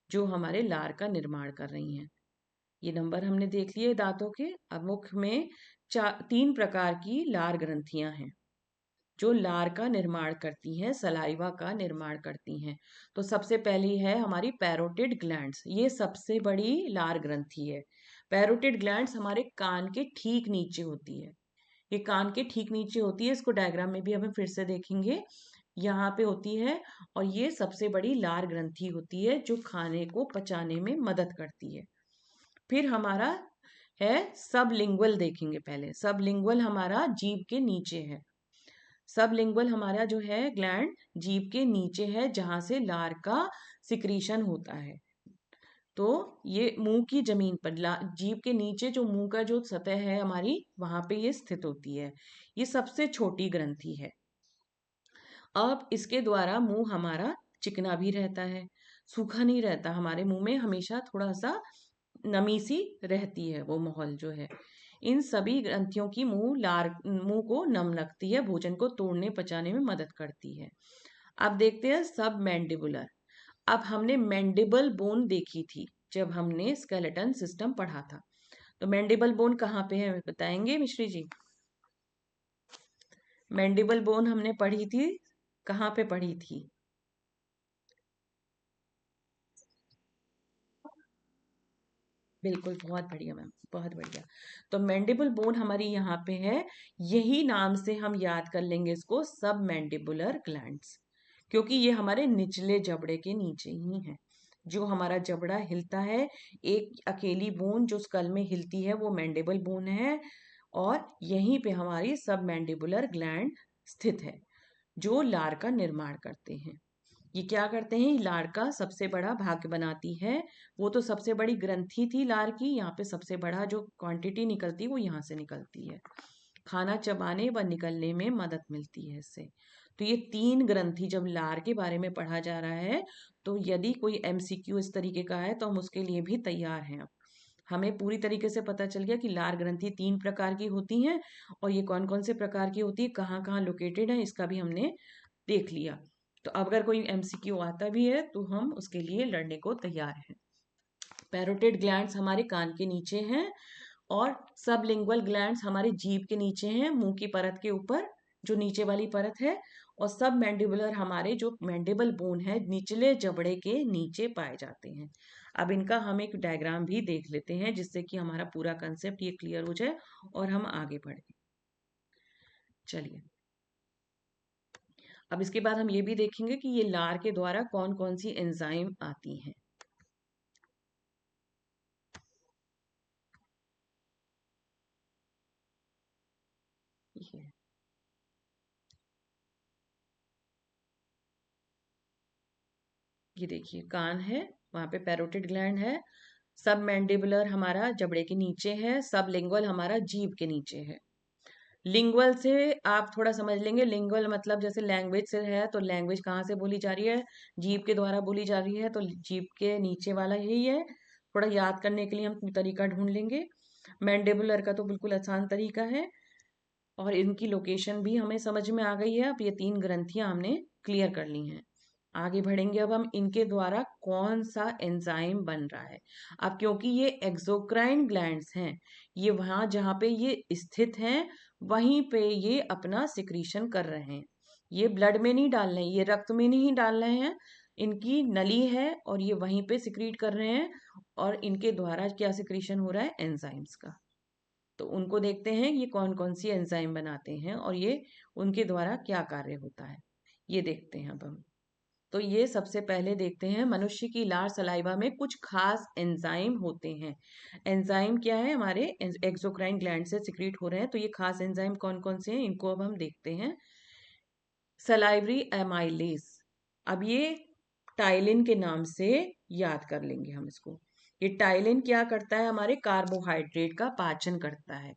जो हमारे लार का निर्माण कर रही हैं। ये नंबर हमने देख लिए दांतों के। अब मुख में 3 प्रकार की लार ग्रंथियां हैं जो लार का निर्माण करती हैं, सलाइवा का निर्माण करती हैं। तो सबसे पहली है हमारी पैरोटिड ग्लैंड्स, ये सबसे बड़ी लार ग्रंथि है। पैरोटिड ग्लैंड्स हमारे कान के ठीक नीचे होती है। ये कान के ठीक नीचे होती है, इसको डायग्राम में भी हम फिर से देखेंगे, यहाँ पे होती है। और ये सबसे बड़ी लार ग्रंथि होती है जो खाने को पचाने में मदद करती है। फिर हमारा है सबलिंगुअल, देखेंगे पहले। सबलिंगुअल हमारा जीभ के नीचे है। सबलिंगुअल हमारा जो है ग्लैंड जीभ के नीचे है, जहां से लार का सिक्रीशन होता है। तो ये मुंह की जमीन पर, जीभ के नीचे जो मुंह का जो सतह है हमारी, वहां पे ये स्थित होती है। ये सबसे छोटी ग्रंथि है। अब इसके द्वारा मुंह हमारा चिकना भी रहता है, सूखा नहीं रहता। हमारे मुंह में हमेशा थोड़ा सा नमी सी रहती है, वो माहौल जो है। इन सभी ग्रंथियों की मुंह को नम रखती है, भोजन को तोड़ने पचाने में मदद करती है। अब देखते हैं सब मैंडिबुलर। अब हमने मैंडिबल बोन देखी थी जब हमने स्केलेटन सिस्टम पढ़ा था। तो मैंडिबल बोन कहाँ पे है बताएंगे मिश्री जी? मैंडिबल बोन हमने पढ़ी थी, कहाँ पे पढ़ी थी? बिल्कुल, बहुत बढ़िया मैम, बहुत बढ़िया। तो मैंडिबल बोन हमारी यहाँ पे है, यही नाम से हम याद कर लेंगे इसको, सब मैंडिबुलर ग्लैंड्स, क्योंकि ये हमारे निचले जबड़े के नीचे ही है। जो हमारा जबड़ा हिलता है, एक अकेली बोन जो स्कल में हिलती है, वो मैंडिबल बोन है। और यहीं पे हमारी सब मैंडिबुलर ग्लैंड स्थित है जो लार का निर्माण करते हैं। ये क्या करते हैं, लार का सबसे बड़ा भाग बनाती है। वो तो सबसे बड़ी ग्रंथि थी लार की, यहाँ पे सबसे बड़ा जो क्वांटिटी निकलती है वो यहाँ से निकलती है। खाना चबाने व निकलने में मदद मिलती है इससे। तो ये 3 ग्रंथि जब लार के बारे में पढ़ा जा रहा है, तो यदि कोई एमसीक्यू इस तरीके का है तो हम उसके लिए भी तैयार हैं। अब हमें पूरी तरीके से पता चल गया कि लार ग्रंथि 3 प्रकार की होती हैं, और ये कौन कौन से प्रकार की होती है, कहाँ कहाँ लोकेटेड है, इसका भी हमने देख लिया। तो अब अगर कोई एमसीक्यू आता भी है तो हम उसके लिए लड़ने को तैयार हैं। पैरोटिड ग्लैंड्स हमारे कान के नीचे हैं, और सबलिंगुअल ग्लैंड्स हमारे जीभ के नीचे हैं, मुंह की परत के ऊपर जो नीचे वाली परत है। और सब मैंडिबुलर हमारे जो मैंडिबल बोन है निचले जबड़े के नीचे पाए जाते हैं। अब इनका हम एक डायग्राम भी देख लेते हैं जिससे कि हमारा पूरा कंसेप्ट ये क्लियर हो जाए और हम आगे बढ़े। चलिए, अब इसके बाद हम ये भी देखेंगे कि ये लार के द्वारा कौन कौन सी एंजाइम आती हैं। ये ये देखिए, कान है, वहां पे पैरोटिड ग्लैंड है, सब मैंडिबुलर हमारा जबड़े के नीचे है, सब लिंगुअल हमारा जीभ के नीचे है। लिंगुअल से आप थोड़ा समझ लेंगे, लिंगुअल मतलब जैसे लैंग्वेज से है तो लैंग्वेज कहाँ से बोली जा रही है, जीभ के द्वारा बोली जा रही है, तो जीभ के नीचे वाला यही है। थोड़ा याद करने के लिए हम तरीका ढूंढ लेंगे। मैंडिबुलर का तो बिल्कुल आसान तरीका है और इनकी लोकेशन भी हमें समझ में आ गई है। अब ये 3 ग्रंथियां हमने क्लियर कर ली हैं। आगे बढ़ेंगे, अब हम इनके द्वारा कौन सा एंजाइम बन रहा है। अब क्योंकि ये एक्सोक्राइन ग्लैंड्स हैं, ये वहां जहाँ पे ये स्थित हैं वहीं पे ये अपना सिक्रीशन कर रहे हैं। ये ब्लड में नहीं डाल रहे हैं, ये रक्त में नहीं डाल रहे हैं, इनकी नली है और ये वहीं पे सिक्रीट कर रहे हैं। और इनके द्वारा क्या सिक्रीशन हो रहा है, एंजाइम्स का। तो उनको देखते हैं ये कौन कौन सी एंजाइम बनाते हैं और ये उनके द्वारा क्या कार्य होता है, ये देखते हैं अब हम। तो ये सबसे पहले देखते हैं, मनुष्य की लार सलाइवा में कुछ खास एंजाइम होते हैं। एंजाइम क्या है, हमारे एक्सोक्राइन ग्लैंड से सिक्रीट हो रहे हैं, तो ये खास एंजाइम कौन कौन से हैं इनको अब हम देखते हैं। सलाइवरी एमाइलेज, अब ये टाइलिन के नाम से याद कर लेंगे हम इसको। ये टाइलिन क्या करता है, हमारे कार्बोहाइड्रेट का पाचन करता है।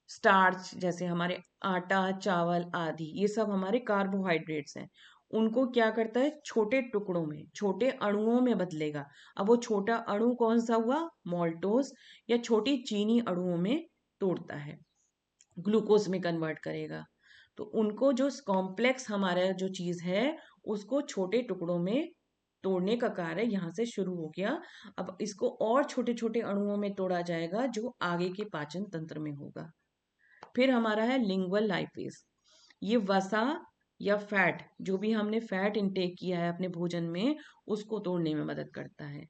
स्टार्च जैसे हमारे आटा चावल आदि ये सब हमारे कार्बोहाइड्रेट्स हैं, उनको क्या करता है, छोटे टुकड़ों में छोटे अणुओं में बदलेगा। अब वो छोटा अणु कौन सा हुआ, मोल्टोस, या छोटी चीनी अणुओं में तोड़ता है, ग्लूकोज में कन्वर्ट करेगा। तो उनको जो कॉम्प्लेक्स हमारा जो चीज है उसको छोटे टुकड़ों में तोड़ने का कार्य यहाँ से शुरू हो गया। अब इसको और छोटे छोटे अणुओं में तोड़ा जाएगा जो आगे के पाचन तंत्र में होगा। फिर हमारा है लिंगुअल लाइपेज, ये वसा या फैट, जो भी हमने फैट इनटेक किया है अपने भोजन में उसको तोड़ने में मदद करता है।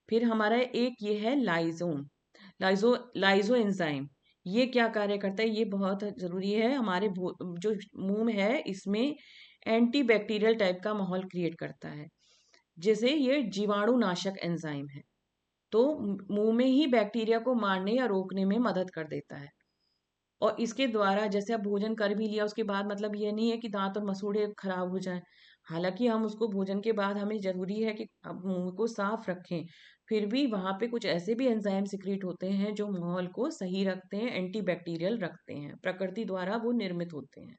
फिर हमारा एक ये है लाइजोम, लाइजो एंजाइम, ये क्या कार्य करता है, ये बहुत जरूरी है। हमारे जो मुंह में है इसमें एंटी बैक्टीरियल टाइप का माहौल क्रिएट करता है, जैसे ये जीवाणु नाशक एंजाइम है, तो मुंह में ही बैक्टीरिया को मारने या रोकने में मदद कर देता है। और इसके द्वारा जैसे आप भोजन कर भी लिया उसके बाद मतलब ये नहीं है कि दांत और मसूड़े खराब हो जाएं, हालांकि हम उसको भोजन के बाद हमें जरूरी है कि अब मुंह को साफ रखें, फिर भी वहां पे कुछ ऐसे भी एंजाइम सिक्रीट होते हैं जो माहौल को सही रखते हैं, एंटीबैक्टीरियल रखते हैं, प्रकृति द्वारा वो निर्मित होते हैं।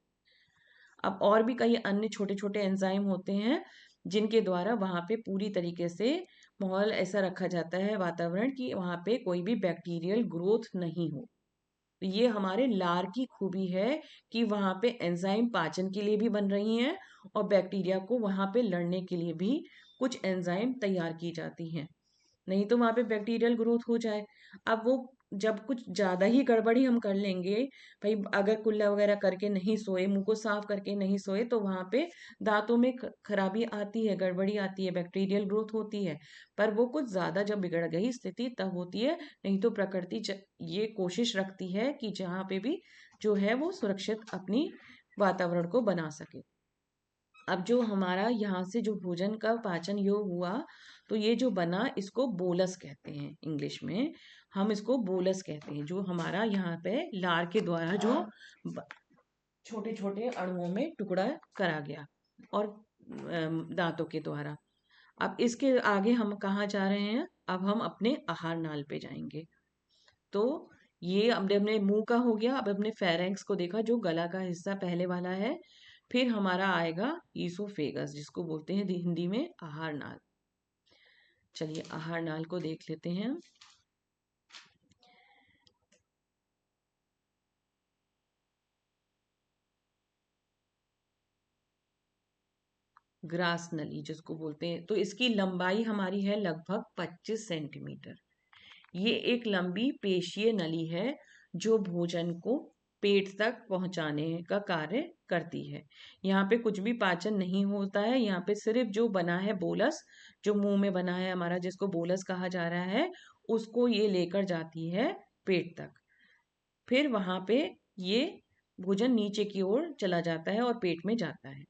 अब और भी कई अन्य छोटे छोटे एंजाइम होते हैं जिनके द्वारा वहां पे पूरी तरीके से माहौल ऐसा रखा जाता है, वातावरण, कि वहां पे कोई भी बैक्टीरियल ग्रोथ नहीं हो। तो ये हमारे लार की खूबी है कि वहां पे एंजाइम पाचन के लिए भी बन रही हैं और बैक्टीरिया को वहां पे लड़ने के लिए भी कुछ एंजाइम तैयार की जाती हैं, नहीं तो वहां पे बैक्टीरियल ग्रोथ हो जाए। अब वो जब कुछ ज्यादा ही गड़बड़ी हम कर लेंगे, भाई अगर कुल्ला वगैरह करके नहीं सोए, मुंह को साफ करके नहीं सोए, तो वहां पे दांतों में खराबी आती है, गड़बड़ी आती है, बैक्टीरियल ग्रोथ होती है। पर वो कुछ ज्यादा जब बिगड़ गई स्थिति तब होती है, नहीं तो प्रकृति ये कोशिश रखती है कि जहाँ पे भी जो है वो सुरक्षित अपनी वातावरण को बना सके। अब जो हमारा यहाँ से जो भोजन का पाचन योग हुआ, तो ये जो बना इसको बोलस कहते हैं इंग्लिश में, हम इसको बोलस कहते हैं, जो हमारा यहाँ पे लार के द्वारा जो छोटे छोटे अणुओं में टुकड़ा करा गया और दांतों के द्वारा। अब इसके आगे हम कहाँ जा रहे हैं, अब हम अपने आहार नाल पे जाएंगे। तो ये अब हमने मुंह का हो गया, अब हमने फेरेंक्स को देखा जो गला का हिस्सा पहले वाला है। फिर हमारा आएगा ईसोफेगस जिसको बोलते हैं हिंदी में आहार नाल। चलिए आहार नाल को देख लेते हैं। ग्रास नली जिसको बोलते हैं, तो इसकी लंबाई हमारी है लगभग 25 सेंटीमीटर। ये एक लंबी पेशीय नली है जो भोजन को पेट तक पहुंचाने का कार्य करती है। यहाँ पे कुछ भी पाचन नहीं होता है, यहाँ पे सिर्फ जो बना है बोलस, जो मुंह में बना है हमारा, जिसको बोलस कहा जा रहा है, उसको ये लेकर जाती है पेट तक। फिर वहां पे ये भोजन नीचे की ओर चला जाता है और पेट में जाता है।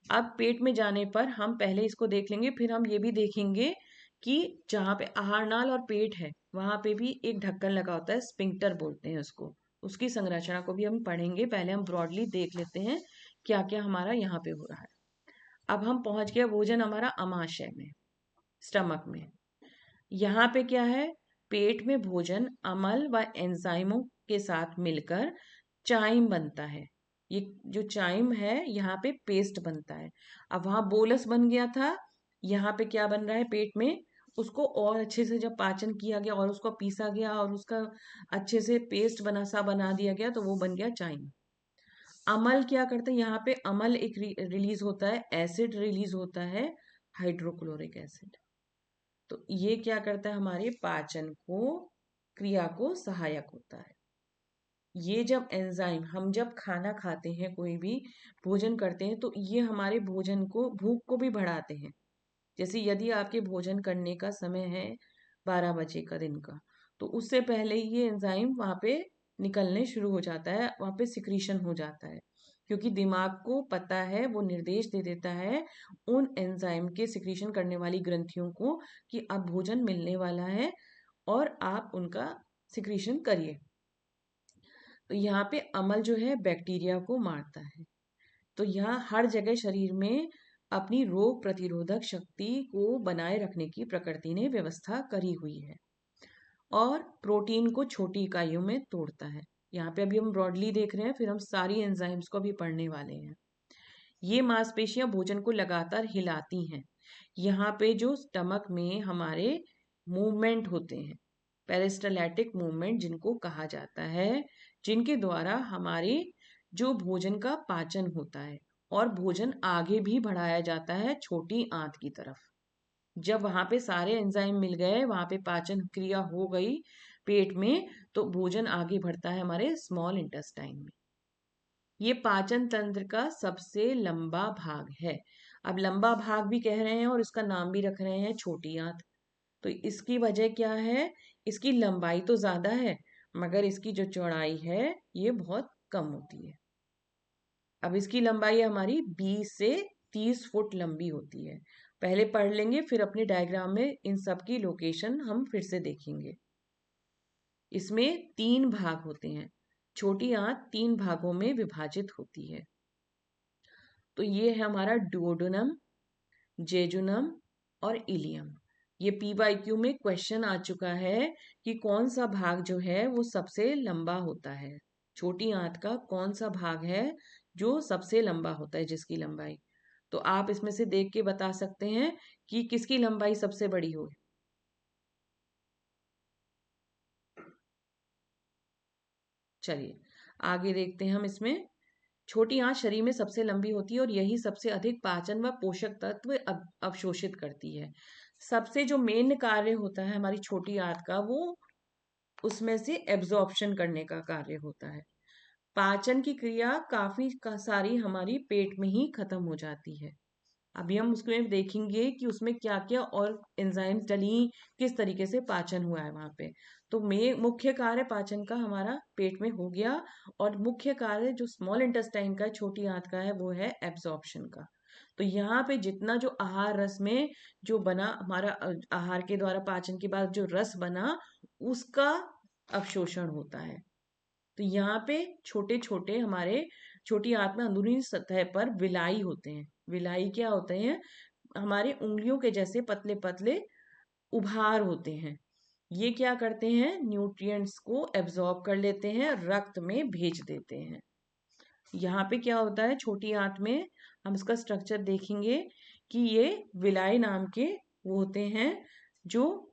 अब पेट में जाने पर हम पहले इसको देख लेंगे, फिर हम ये भी देखेंगे कि जहाँ पे आहार नाल और पेट है वहां पे भी एक ढक्कन लगा होता है, स्पिंक्टर बोलते हैं उसको। उसकी संरचना को भी हम पढ़ेंगे, पहले हम ब्रॉडली देख लेते हैं क्या क्या हमारा यहाँ पे हो रहा है। अब हम पहुंच गया भोजन हमारा अमाशय में, स्टमक में। यहाँ पे क्या है, पेट में भोजन अम्ल व एंजाइमों के साथ मिलकर चाइम बनता है। ये जो चाइम है यहाँ पे पेस्ट बनता है। अब वहां बोलस बन गया था, यहाँ पे क्या बन रहा है पेट में, उसको और अच्छे से जब पाचन किया गया और उसको पीसा गया और उसका अच्छे से पेस्ट बना दिया गया तो वो बन गया चाइम। अमल क्या करते हैं, यहाँ पे अमल एक रिलीज होता है, एसिड रिलीज होता है, हाइड्रोक्लोरिक एसिड। तो ये क्या करता है, हमारे पाचन को, क्रिया को सहायक होता है। ये जब एंजाइम, हम जब खाना खाते हैं, कोई भी भोजन करते हैं, तो ये हमारे भोजन को, भूख को भी बढ़ाते हैं। जैसे यदि आपके भोजन करने का समय है 12 बजे का दिन का, तो उससे पहले ही ये एंजाइम वहां पे निकलने शुरू हो जाता है, वहां पे सिक्रीशन हो जाता है, क्योंकि दिमाग को पता है, वो निर्देश दे देता है उन एंजाइम के सिक्रीशन करने वाली ग्रंथियों को कि अब भोजन मिलने वाला है और आप उनका सिक्रीशन करिए। तो यहाँ पे अमल जो है बैक्टीरिया को मारता है। तो यहाँ हर जगह शरीर में अपनी रोग प्रतिरोधक शक्ति को बनाए रखने की प्रकृति ने व्यवस्था करी हुई है और प्रोटीन को छोटी इकाइयों में तोड़ता है। यहाँ पे अभी हम ब्रॉडली देख रहे हैं, फिर हम सारी एंजाइम्स को भी पढ़ने वाले हैं। ये मांसपेशियां भोजन को लगातार हिलाती हैं। यहाँ पे जो स्टमक में हमारे मूवमेंट होते हैं, पेरिस्टैलेटिक मूवमेंट जिनको कहा जाता है, जिनके द्वारा हमारे जो भोजन का पाचन होता है और भोजन आगे भी बढ़ाया जाता है छोटी आंत की तरफ। जब वहां पे सारे एंजाइम मिल गए, वहां पे पाचन क्रिया हो गई पेट में, तो भोजन आगे बढ़ता है हमारे स्मॉल इंटेस्टाइन में। ये पाचन तंत्र का सबसे लंबा भाग है। अब लंबा भाग भी कह रहे हैं और इसका नाम भी रख रहे हैं छोटी आंत। तो इसकी वजह क्या है, इसकी लंबाई तो ज्यादा है मगर इसकी जो चौड़ाई है ये बहुत कम होती है। अब इसकी लंबाई हमारी 20 से 30 फुट लंबी होती है। पहले पढ़ लेंगे, फिर अपने डायग्राम में इन सब की लोकेशन हम फिर से देखेंगे। इसमें 3 भाग होते हैं, छोटी आंत 3 भागों में विभाजित होती है। तो ये है हमारा डुओडेनम, जेजुनम और इलियम। ये PYQ में क्वेश्चन आ चुका है कि कौन सा भाग जो है वो सबसे लंबा होता है, छोटी आंत का कौन सा भाग है जो सबसे लंबा होता है, जिसकी लंबाई। तो आप इसमें से देख के बता सकते हैं कि किसकी लंबाई सबसे बड़ी हो। चलिए आगे देखते हैं हम इसमें। छोटी आंत शरीर में सबसे लंबी होती है और यही सबसे अधिक पाचन व पोषक तत्व अवशोषित करती है। सबसे जो मेन कार्य होता है हमारी छोटी आंत का, वो उसमें से एब्जॉर्प्शन करने का कार्य होता है। पाचन की क्रिया काफी सारी हमारी पेट में ही खत्म हो जाती है। अभी हम उसमें देखेंगे कि उसमें क्या क्या और एंजाइम्स डली, किस तरीके से पाचन हुआ है वहां पे। तो मुख्य कार्य पाचन का हमारा पेट में हो गया, और मुख्य कार्य जो स्मॉल इंटेस्टाइन का, छोटी आंत का है, वो है एब्जॉर्प्शन का। तो यहाँ पे जितना जो आहार रस में जो बना हमारा, आहार के द्वारा पाचन के बाद जो रस बना, उसका अवशोषण होता है। तो यहाँ पे छोटे छोटे हमारे छोटी आंत में अंदरूनी सतह पर विलाई होते हैं। विलाई क्या होते हैं, हमारे उंगलियों के जैसे पतले पतले उभार होते हैं। ये क्या करते हैं, न्यूट्रिएंट्स को एब्जॉर्ब कर लेते हैं, रक्त में भेज देते हैं। यहाँ पे क्या होता है छोटी आंत में, हम इसका स्ट्रक्चर देखेंगे कि ये विलाई नाम के वो होते हैं, जो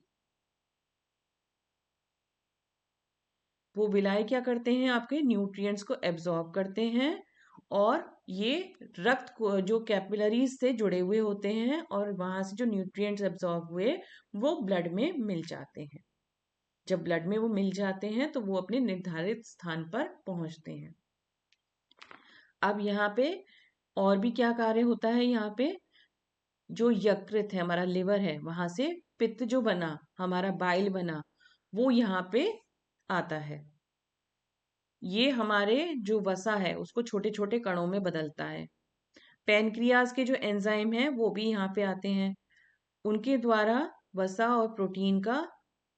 वो विलाय क्या करते हैं, आपके न्यूट्रिएंट्स को एब्जॉर्ब करते हैं, और ये रक्त को जो कैपिलरीज से जुड़े हुए होते हैं, और वहां से जो न्यूट्रिएंट्स एब्जॉर्ब हुए वो ब्लड में मिल जाते हैं। जब ब्लड में वो मिल जाते हैं तो वो अपने निर्धारित स्थान पर पहुंचते हैं। अब यहाँ पे और भी क्या कार्य होता है, यहाँ पे जो यकृत है, हमारा लिवर है, वहां से पित्त जो बना, हमारा बाइल बना, वो यहाँ पे आता है। ये हमारे जो वसा है उसको छोटे छोटे कणों में बदलता है। पैनक्रियाज के जो एंजाइम हैं वो भी यहाँ पे आते हैं। उनके द्वारा वसा और प्रोटीन का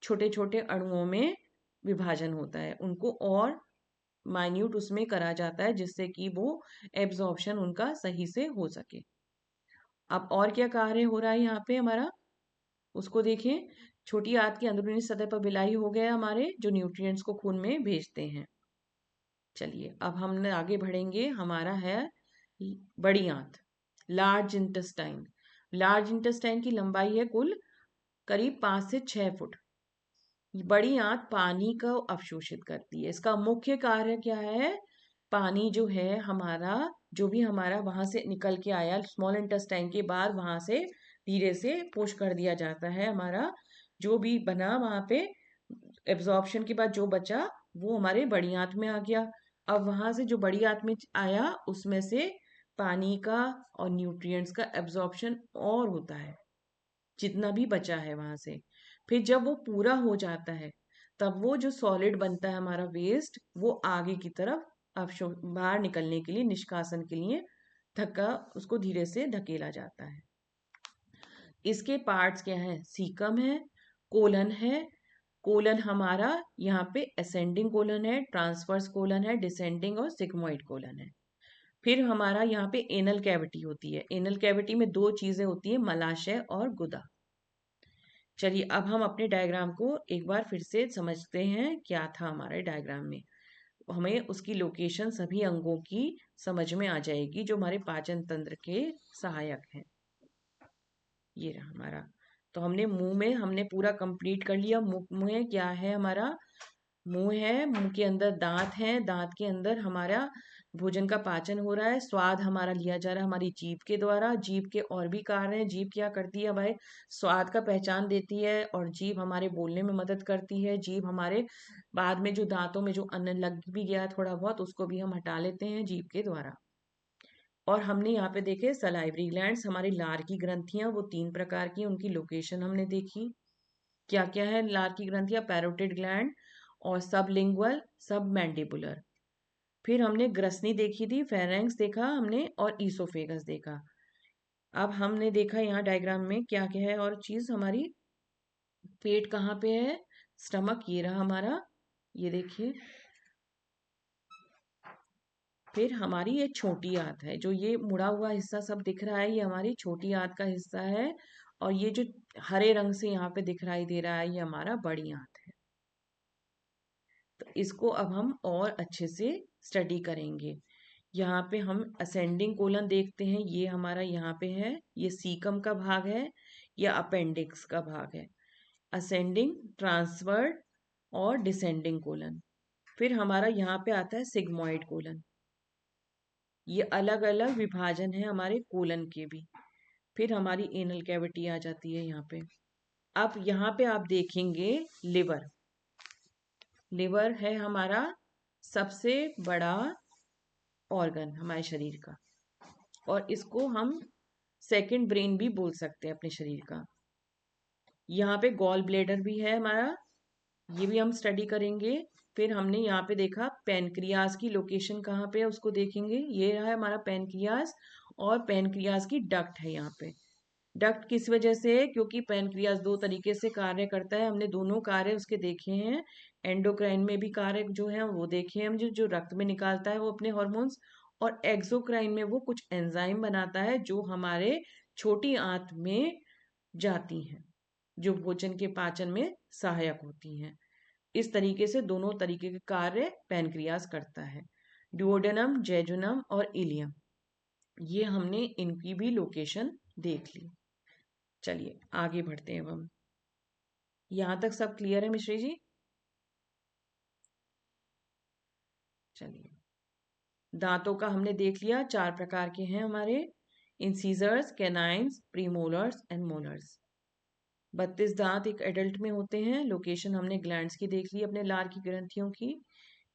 छोटे छोटे अणुओं में विभाजन होता है, उनको और माइन्यूट उसमें करा जाता है जिससे कि वो एब्जॉर्प्शन उनका सही से हो सके। अब और क्या कार्य हो रहा है यहाँ पे हमारा, उसको देखें। छोटी आंत की अंदरूनी सतह पर विलाई हो गया हमारे, जो न्यूट्रिएंट्स को खून में भेजते हैं। चलिए अब हमने आगे बढ़ेंगे, हमारा है बड़ी आंत, लार्ज इंटेस्टाइन। लार्ज इंटेस्टाइन की लंबाई है कुल करीब 5 से 6 फुट। बड़ी आंत पानी को अवशोषित करती है। इसका मुख्य कार्य क्या है, पानी जो है हमारा, जो भी हमारा वहां से निकल के आया स्मॉल इंटेस्टाइन के बाद, वहां से धीरे से पुश कर दिया जाता है। हमारा जो भी बना वहां पे एब्जॉर्प्शन के बाद जो बचा वो हमारे बड़ी आंत में आ गया। अब वहां से जो बड़ी आंत में आया उसमें से पानी का और न्यूट्रिएंट्स का एब्जॉर्प्शन और होता है, जितना भी बचा है वहां से। फिर जब वो पूरा हो जाता है तब वो जो सॉलिड बनता है हमारा वेस्ट, वो आगे की तरफ बाहर निकलने के लिए, निष्कासन के लिए धक्का, उसको धीरे से धकेला जाता है। इसके पार्ट्स क्या हैं, सीकम है, कोलन है। कोलन हमारा यहाँ पे असेंडिंग कोलन है, ट्रांसवर्स कोलन है, डिसेंडिंग और सिग्मोइड कोलन है। फिर हमारा यहाँ पे एनल कैविटी होती है। एनल कैविटी में दो चीजें होती है, मलाशय और गुदा। चलिए अब हम अपने डायग्राम को एक बार फिर से समझते हैं, क्या था हमारे डायग्राम में। हमें उसकी लोकेशन सभी अंगों की समझ में आ जाएगी जो हमारे पाचन तंत्र के सहायक हैं। ये रहा हमारा। तो हमने मुंह में हमने पूरा कंप्लीट कर लिया। मुंह में क्या है हमारा, मुंह है, मुंह के अंदर दांत है, दांत के अंदर हमारा भोजन का पाचन हो रहा है। स्वाद हमारा लिया जा रहा है हमारी जीभ के द्वारा। जीभ के और भी कार्य हैं। जीभ क्या करती है भाई, स्वाद का पहचान देती है, और जीभ हमारे बोलने में मदद करती है। जीभ हमारे बाद में जो दांतों में जो अन्न लग भी गया है थोड़ा बहुत, उसको भी हम हटा लेते हैं जीभ के द्वारा। और हमने यहाँ पे देखे सलाइवरी ग्लैंड्स, हमारी लार की ग्रंथियां, वो 3 प्रकार की, उनकी लोकेशन हमने देखी। क्या क्या है लार की ग्रंथियां, पैरोटिड ग्लैंड और सबलिंगुअल, सब मैंडिबुलर। फिर हमने ग्रसनी देखी थी, फेरेंक्स देखा हमने, और ईसोफेगस देखा। अब हमने देखा यहाँ डायग्राम में क्या क्या है और चीज हमारी, पेट कहाँ पे है, स्टमक ये रहा हमारा, ये देखिए। फिर हमारी ये छोटी आंत है, जो ये मुड़ा हुआ हिस्सा सब दिख रहा है, ये हमारी छोटी आंत का हिस्सा है। और ये जो हरे रंग से यहाँ पे दिखाई दे रहा है, ये हमारा बड़ी आंत है। तो इसको अब हम और अच्छे से स्टडी करेंगे। यहाँ पे हम असेंडिंग कोलन देखते हैं, ये हमारा यहाँ पे है, ये सीकम का भाग है या अपेंडिक्स का भाग है। असेंडिंग, ट्रांसवर्ड और डिसेंडिंग कोलन। फिर हमारा यहाँ पे आता है सिग्मोइड कोलन। ये अलग अलग विभाजन है हमारे कोलन के भी। फिर हमारी एनल कैविटी आ जाती है यहाँ पे। अब यहाँ पे आप देखेंगे लिवर। लिवर है हमारा सबसे बड़ा ऑर्गन हमारे शरीर का, और इसको हम सेकंड ब्रेन भी बोल सकते हैं अपने शरीर का। यहाँ पे गॉल ब्लेडर भी है हमारा, ये भी हम स्टडी करेंगे। फिर हमने यहाँ पे देखा पेनक्रियाज की लोकेशन कहाँ पे है, उसको देखेंगे। ये रहा है हमारा पेनक्रियाज, और पेनक्रियाज की डक्ट है यहाँ पे। डक्ट किस वजह से है, क्योंकि पेनक्रियाज 2 तरीके से कार्य करता है, हमने दोनों कार्य उसके देखे हैं। एंडोक्राइन में भी कार्य जो है वो देखे हैं हम, जो जो रक्त में निकालता है वो अपने हॉर्मोन्स। और एक्सोक्राइन में वो कुछ एंजाइम बनाता है जो हमारे छोटी आंत में जाती हैं, जो भोजन के पाचन में सहायक होती हैं। इस तरीके से दोनों तरीके के कार्य पैनक्रियाज करता है। ड्यूोडेनम, जेजुनम और इलियम, ये हमने इनकी भी लोकेशन देख ली। चलिए आगे बढ़ते हैं अब हम। यहां तक सब क्लियर है मिश्री जी? चलिए, दांतों का हमने देख लिया, 4 प्रकार के हैं हमारे, incisors, canines, premolars and molars. 32 दांत एक एडल्ट में होते हैं। लोकेशन हमने ग्लैंड्स की देख ली, अपने लार की ग्रंथियों की।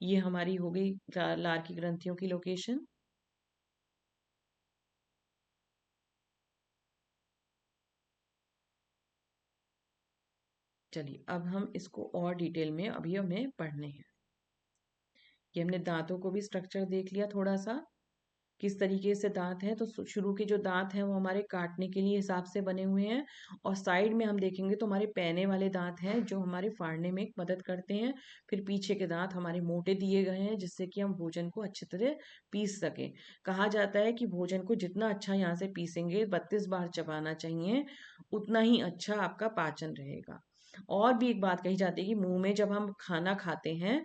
ये हमारी हो गई लार की ग्रंथियों की लोकेशन। चलिए अब हम इसको और डिटेल में अभी हमें पढ़ने हैं। ये हमने दांतों को भी स्ट्रक्चर देख लिया थोड़ा सा, किस तरीके से दांत हैं। तो शुरू के जो दांत हैं वो हमारे काटने के लिए हिसाब से बने हुए हैं, और साइड में हम देखेंगे तो हमारे पैने वाले दांत हैं जो हमारे फाड़ने में मदद करते हैं। फिर पीछे के दांत हमारे मोटे दिए गए हैं जिससे कि हम भोजन को अच्छी तरह पीस सकें। कहा जाता है कि भोजन को जितना अच्छा यहाँ से पीसेंगे, 32 बार चबाना चाहिए, उतना ही अच्छा आपका पाचन रहेगा। और भी एक बात कही जाती है कि मुंह में जब हम खाना खाते हैं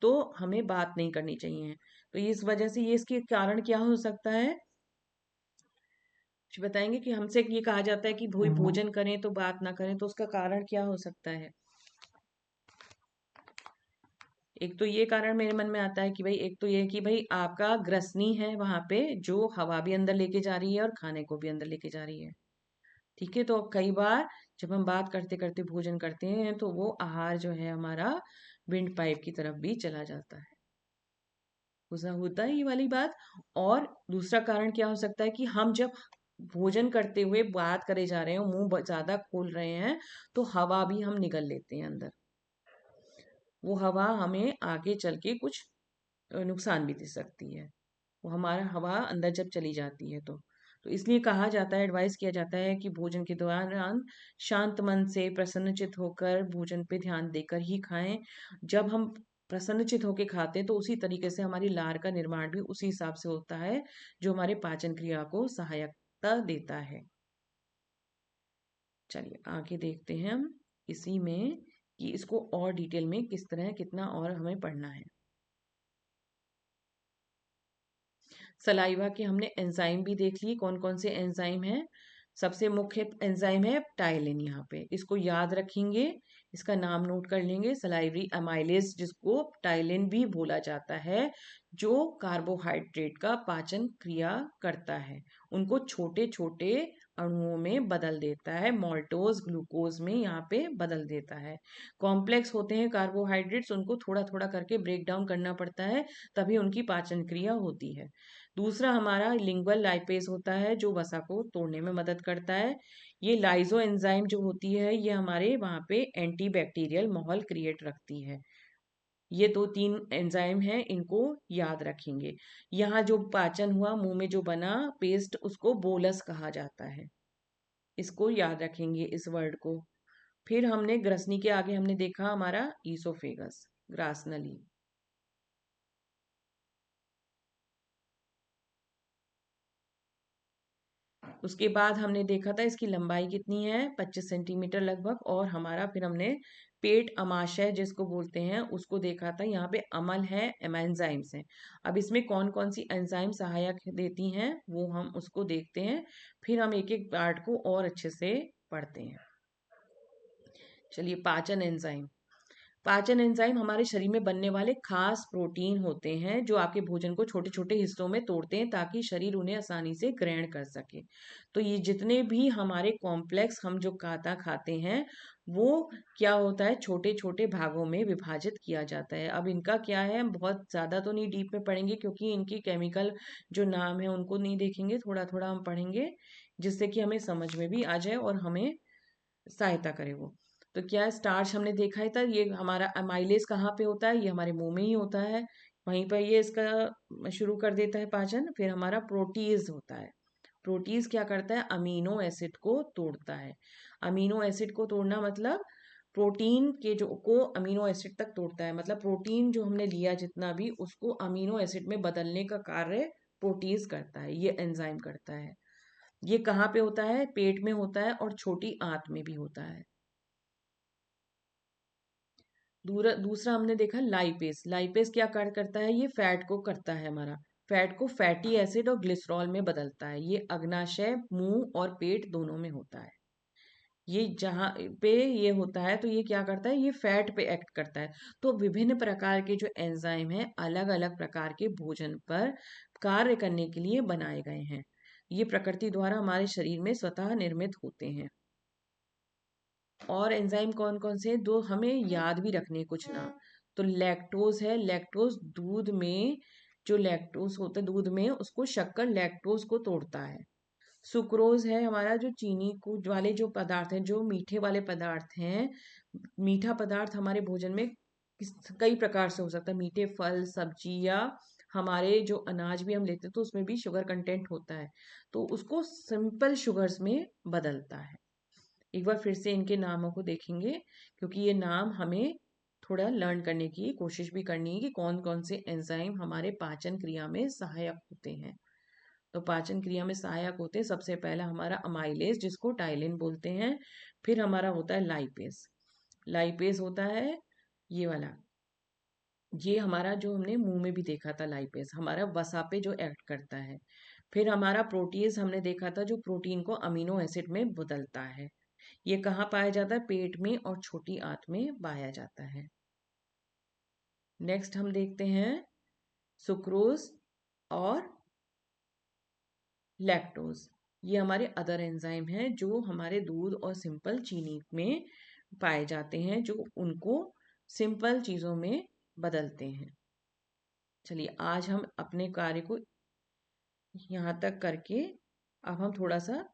तो हमें बात नहीं करनी चाहिए। तो इस वजह से ये इसके कारण क्या हो सकता है, कुछ बताएंगे कि हमसे ये कहा जाता है कि भोई भोजन करें तो बात ना करें, तो उसका कारण क्या हो सकता है। एक तो ये कारण मेरे मन में आता है कि भाई, एक तो ये है कि भाई आपका ग्रसनी है वहां पे जो हवा भी अंदर लेके जा रही है और खाने को भी अंदर लेके जा रही है। ठीक है, तो कई बार जब हम बात करते करते भोजन करते हैं तो वो आहार जो है हमारा विंड पाइप की तरफ भी चला जाता है। गुस्सा होता है ये वाली बात। और दूसरा कारण क्या हो सकता है कि हम जब भोजन करते हुए बात करे जा रहे हैं, मुंह ज्यादा खोल रहे हैं, तो हवा भी हम निगल लेते हैं अंदर। वो हवा हमें आगे चल के कुछ नुकसान भी दे सकती है। वो हमारा हवा अंदर जब चली जाती है तो इसलिए कहा जाता है, एडवाइस किया जाता है कि भोजन के दौरान शांत मन से प्रसन्नचित होकर भोजन पे ध्यान देकर ही खाएं। जब हम प्रसन्नचित होकर खाते हैं तो उसी तरीके से हमारी लार का निर्माण भी उसी हिसाब से होता है जो हमारे पाचन क्रिया को सहायता देता है। चलिए आगे देखते हैं हम इसी में कि इसको और डिटेल में किस तरह कितना और हमें पढ़ना है। सलाइवा के हमने एंजाइम भी देख लिए, कौन कौन से एंजाइम हैं। सबसे मुख्य एंजाइम है टाइलिन। यहाँ पे इसको याद रखेंगे, इसका नाम नोट कर लेंगे, सलाइवरी अमाइलेज, जिसको टाइलिन भी बोला जाता है, जो कार्बोहाइड्रेट का पाचन क्रिया करता है, उनको छोटे छोटे अणुओं में बदल देता है, मॉल्टोज ग्लूकोज में यहाँ पे बदल देता है। कॉम्प्लेक्स होते हैं कार्बोहाइड्रेट्स, उनको थोड़ा थोड़ा करके ब्रेक डाउन करना पड़ता है, तभी उनकी पाचन क्रिया होती है। दूसरा हमारा लिंगुअल लाइपेज होता है जो वसा को तोड़ने में मदद करता है। ये लाइजो एंजाइम जो होती है ये हमारे वहाँ पे एंटी बैक्टीरियल माहौल क्रिएट रखती है। ये दो तीन एंजाइम हैं, इनको याद रखेंगे। यहाँ जो पाचन हुआ, मुंह में जो बना पेस्ट, उसको बोलस कहा जाता है। इसको याद रखेंगे इस वर्ड को। फिर हमने ग्रसनी के आगे हमने देखा हमारा ईसोफेगस, ग्रास नली। उसके बाद हमने देखा था इसकी लंबाई कितनी है, 25 सेंटीमीटर लगभग। और हमारा फिर हमने पेट अमाशय जिसको बोलते हैं उसको देखा था। यहाँ पे अमल है, एंजाइम्स हैं। अब इसमें कौन कौन सी एंजाइम सहायक देती हैं वो हम उसको देखते हैं, फिर हम एक एक पार्ट को और अच्छे से पढ़ते हैं। चलिए, पाचन एंजाइम। पाचन एंजाइम हमारे शरीर में बनने वाले खास प्रोटीन होते हैं जो आपके भोजन को छोटे छोटे हिस्सों में तोड़ते हैं ताकि शरीर उन्हें आसानी से ग्रहण कर सके। तो ये जितने भी हमारे कॉम्प्लेक्स हम जो काता खाते हैं वो क्या होता है, छोटे छोटे भागों में विभाजित किया जाता है। अब इनका क्या है, हम बहुत ज़्यादा तो नहीं डीप में पढ़ेंगे क्योंकि इनकी केमिकल जो नाम है उनको नहीं देखेंगे, थोड़ा थोड़ा हम पढ़ेंगे जिससे कि हमें समझ में भी आ जाए और हमें सहायता करे वो। तो क्या है, स्टार्च हमने देखा ही था, ये हमारा अमाइलेज कहाँ पे होता है, ये हमारे मुंह में ही होता है, वहीं पर ये इसका शुरू कर देता है पाचन। फिर हमारा प्रोटीज होता है। प्रोटीज क्या करता है, अमीनो एसिड को तोड़ता है। अमीनो एसिड को तोड़ना मतलब प्रोटीन के जो को अमीनो एसिड तक तोड़ता है, मतलब प्रोटीन जो हमने लिया जितना भी उसको अमीनो एसिड में बदलने का कार्य प्रोटीज करता है, ये एंजाइम करता है। ये कहाँ पे होता है, पेट में होता है और छोटी आंत में भी होता है। दूसरा हमने देखा लाइपेस। लाइपेस क्या कार्य करता है, ये फैट को करता है, हमारा फैट को फैटी एसिड और ग्लिसरॉल में बदलता है। ये अग्नाशय, मुंह और पेट दोनों में होता है। ये जहाँ पे ये होता है तो ये क्या करता है, ये फैट पे एक्ट करता है। तो विभिन्न प्रकार के जो एंजाइम हैं अलग अलग प्रकार के भोजन पर कार्य करने के लिए बनाए गए हैं। ये प्रकृति द्वारा हमारे शरीर में स्वतः निर्मित होते हैं। और एंजाइम कौन कौन से हैं, दो हमें याद भी रखने कुछ नाम। तो लैक्टोज है, लैक्टोज दूध में, जो लैक्टोज होता है दूध में, उसको शक्कर लैक्टोज को तोड़ता है। सुक्रोज है हमारा, जो चीनी को वाले जो पदार्थ हैं, जो मीठे वाले पदार्थ हैं। मीठा पदार्थ हमारे भोजन में कई प्रकार से हो सकता है, मीठे फल, सब्जी, या हमारे जो अनाज भी हम लेते हैं तो उसमें भी शुगर कंटेंट होता है, तो उसको सिंपल शुगर्स में बदलता है। एक बार फिर से इनके नामों को देखेंगे, क्योंकि ये नाम हमें थोड़ा लर्न करने की कोशिश भी करनी है कि कौन कौन से एंजाइम हमारे पाचन क्रिया में सहायक होते हैं। तो पाचन क्रिया में सहायक होते हैं, सबसे पहला हमारा अमाइलेज जिसको टाइलिन बोलते हैं। फिर हमारा होता है लाइपेज। लाइपेज होता है ये वाला, ये हमारा जो हमने मुंह में भी देखा था, लाइपेज हमारा वसा पे जो एक्ट करता है। फिर हमारा प्रोटीज हमने देखा था, जो प्रोटीन को अमीनो एसिड में बदलता है। ये कहाँ पाया जाता है, पेट में और छोटी आंत में पाया जाता है। नेक्स्ट हम देखते हैं सुक्रोज और लैक्टोज। ये हमारे अदर एंजाइम हैं जो हमारे दूध और सिंपल चीनी में पाए जाते हैं, जो उनको सिंपल चीज़ों में बदलते हैं। चलिए आज हम अपने कार्य को यहाँ तक करके अब हम थोड़ा सा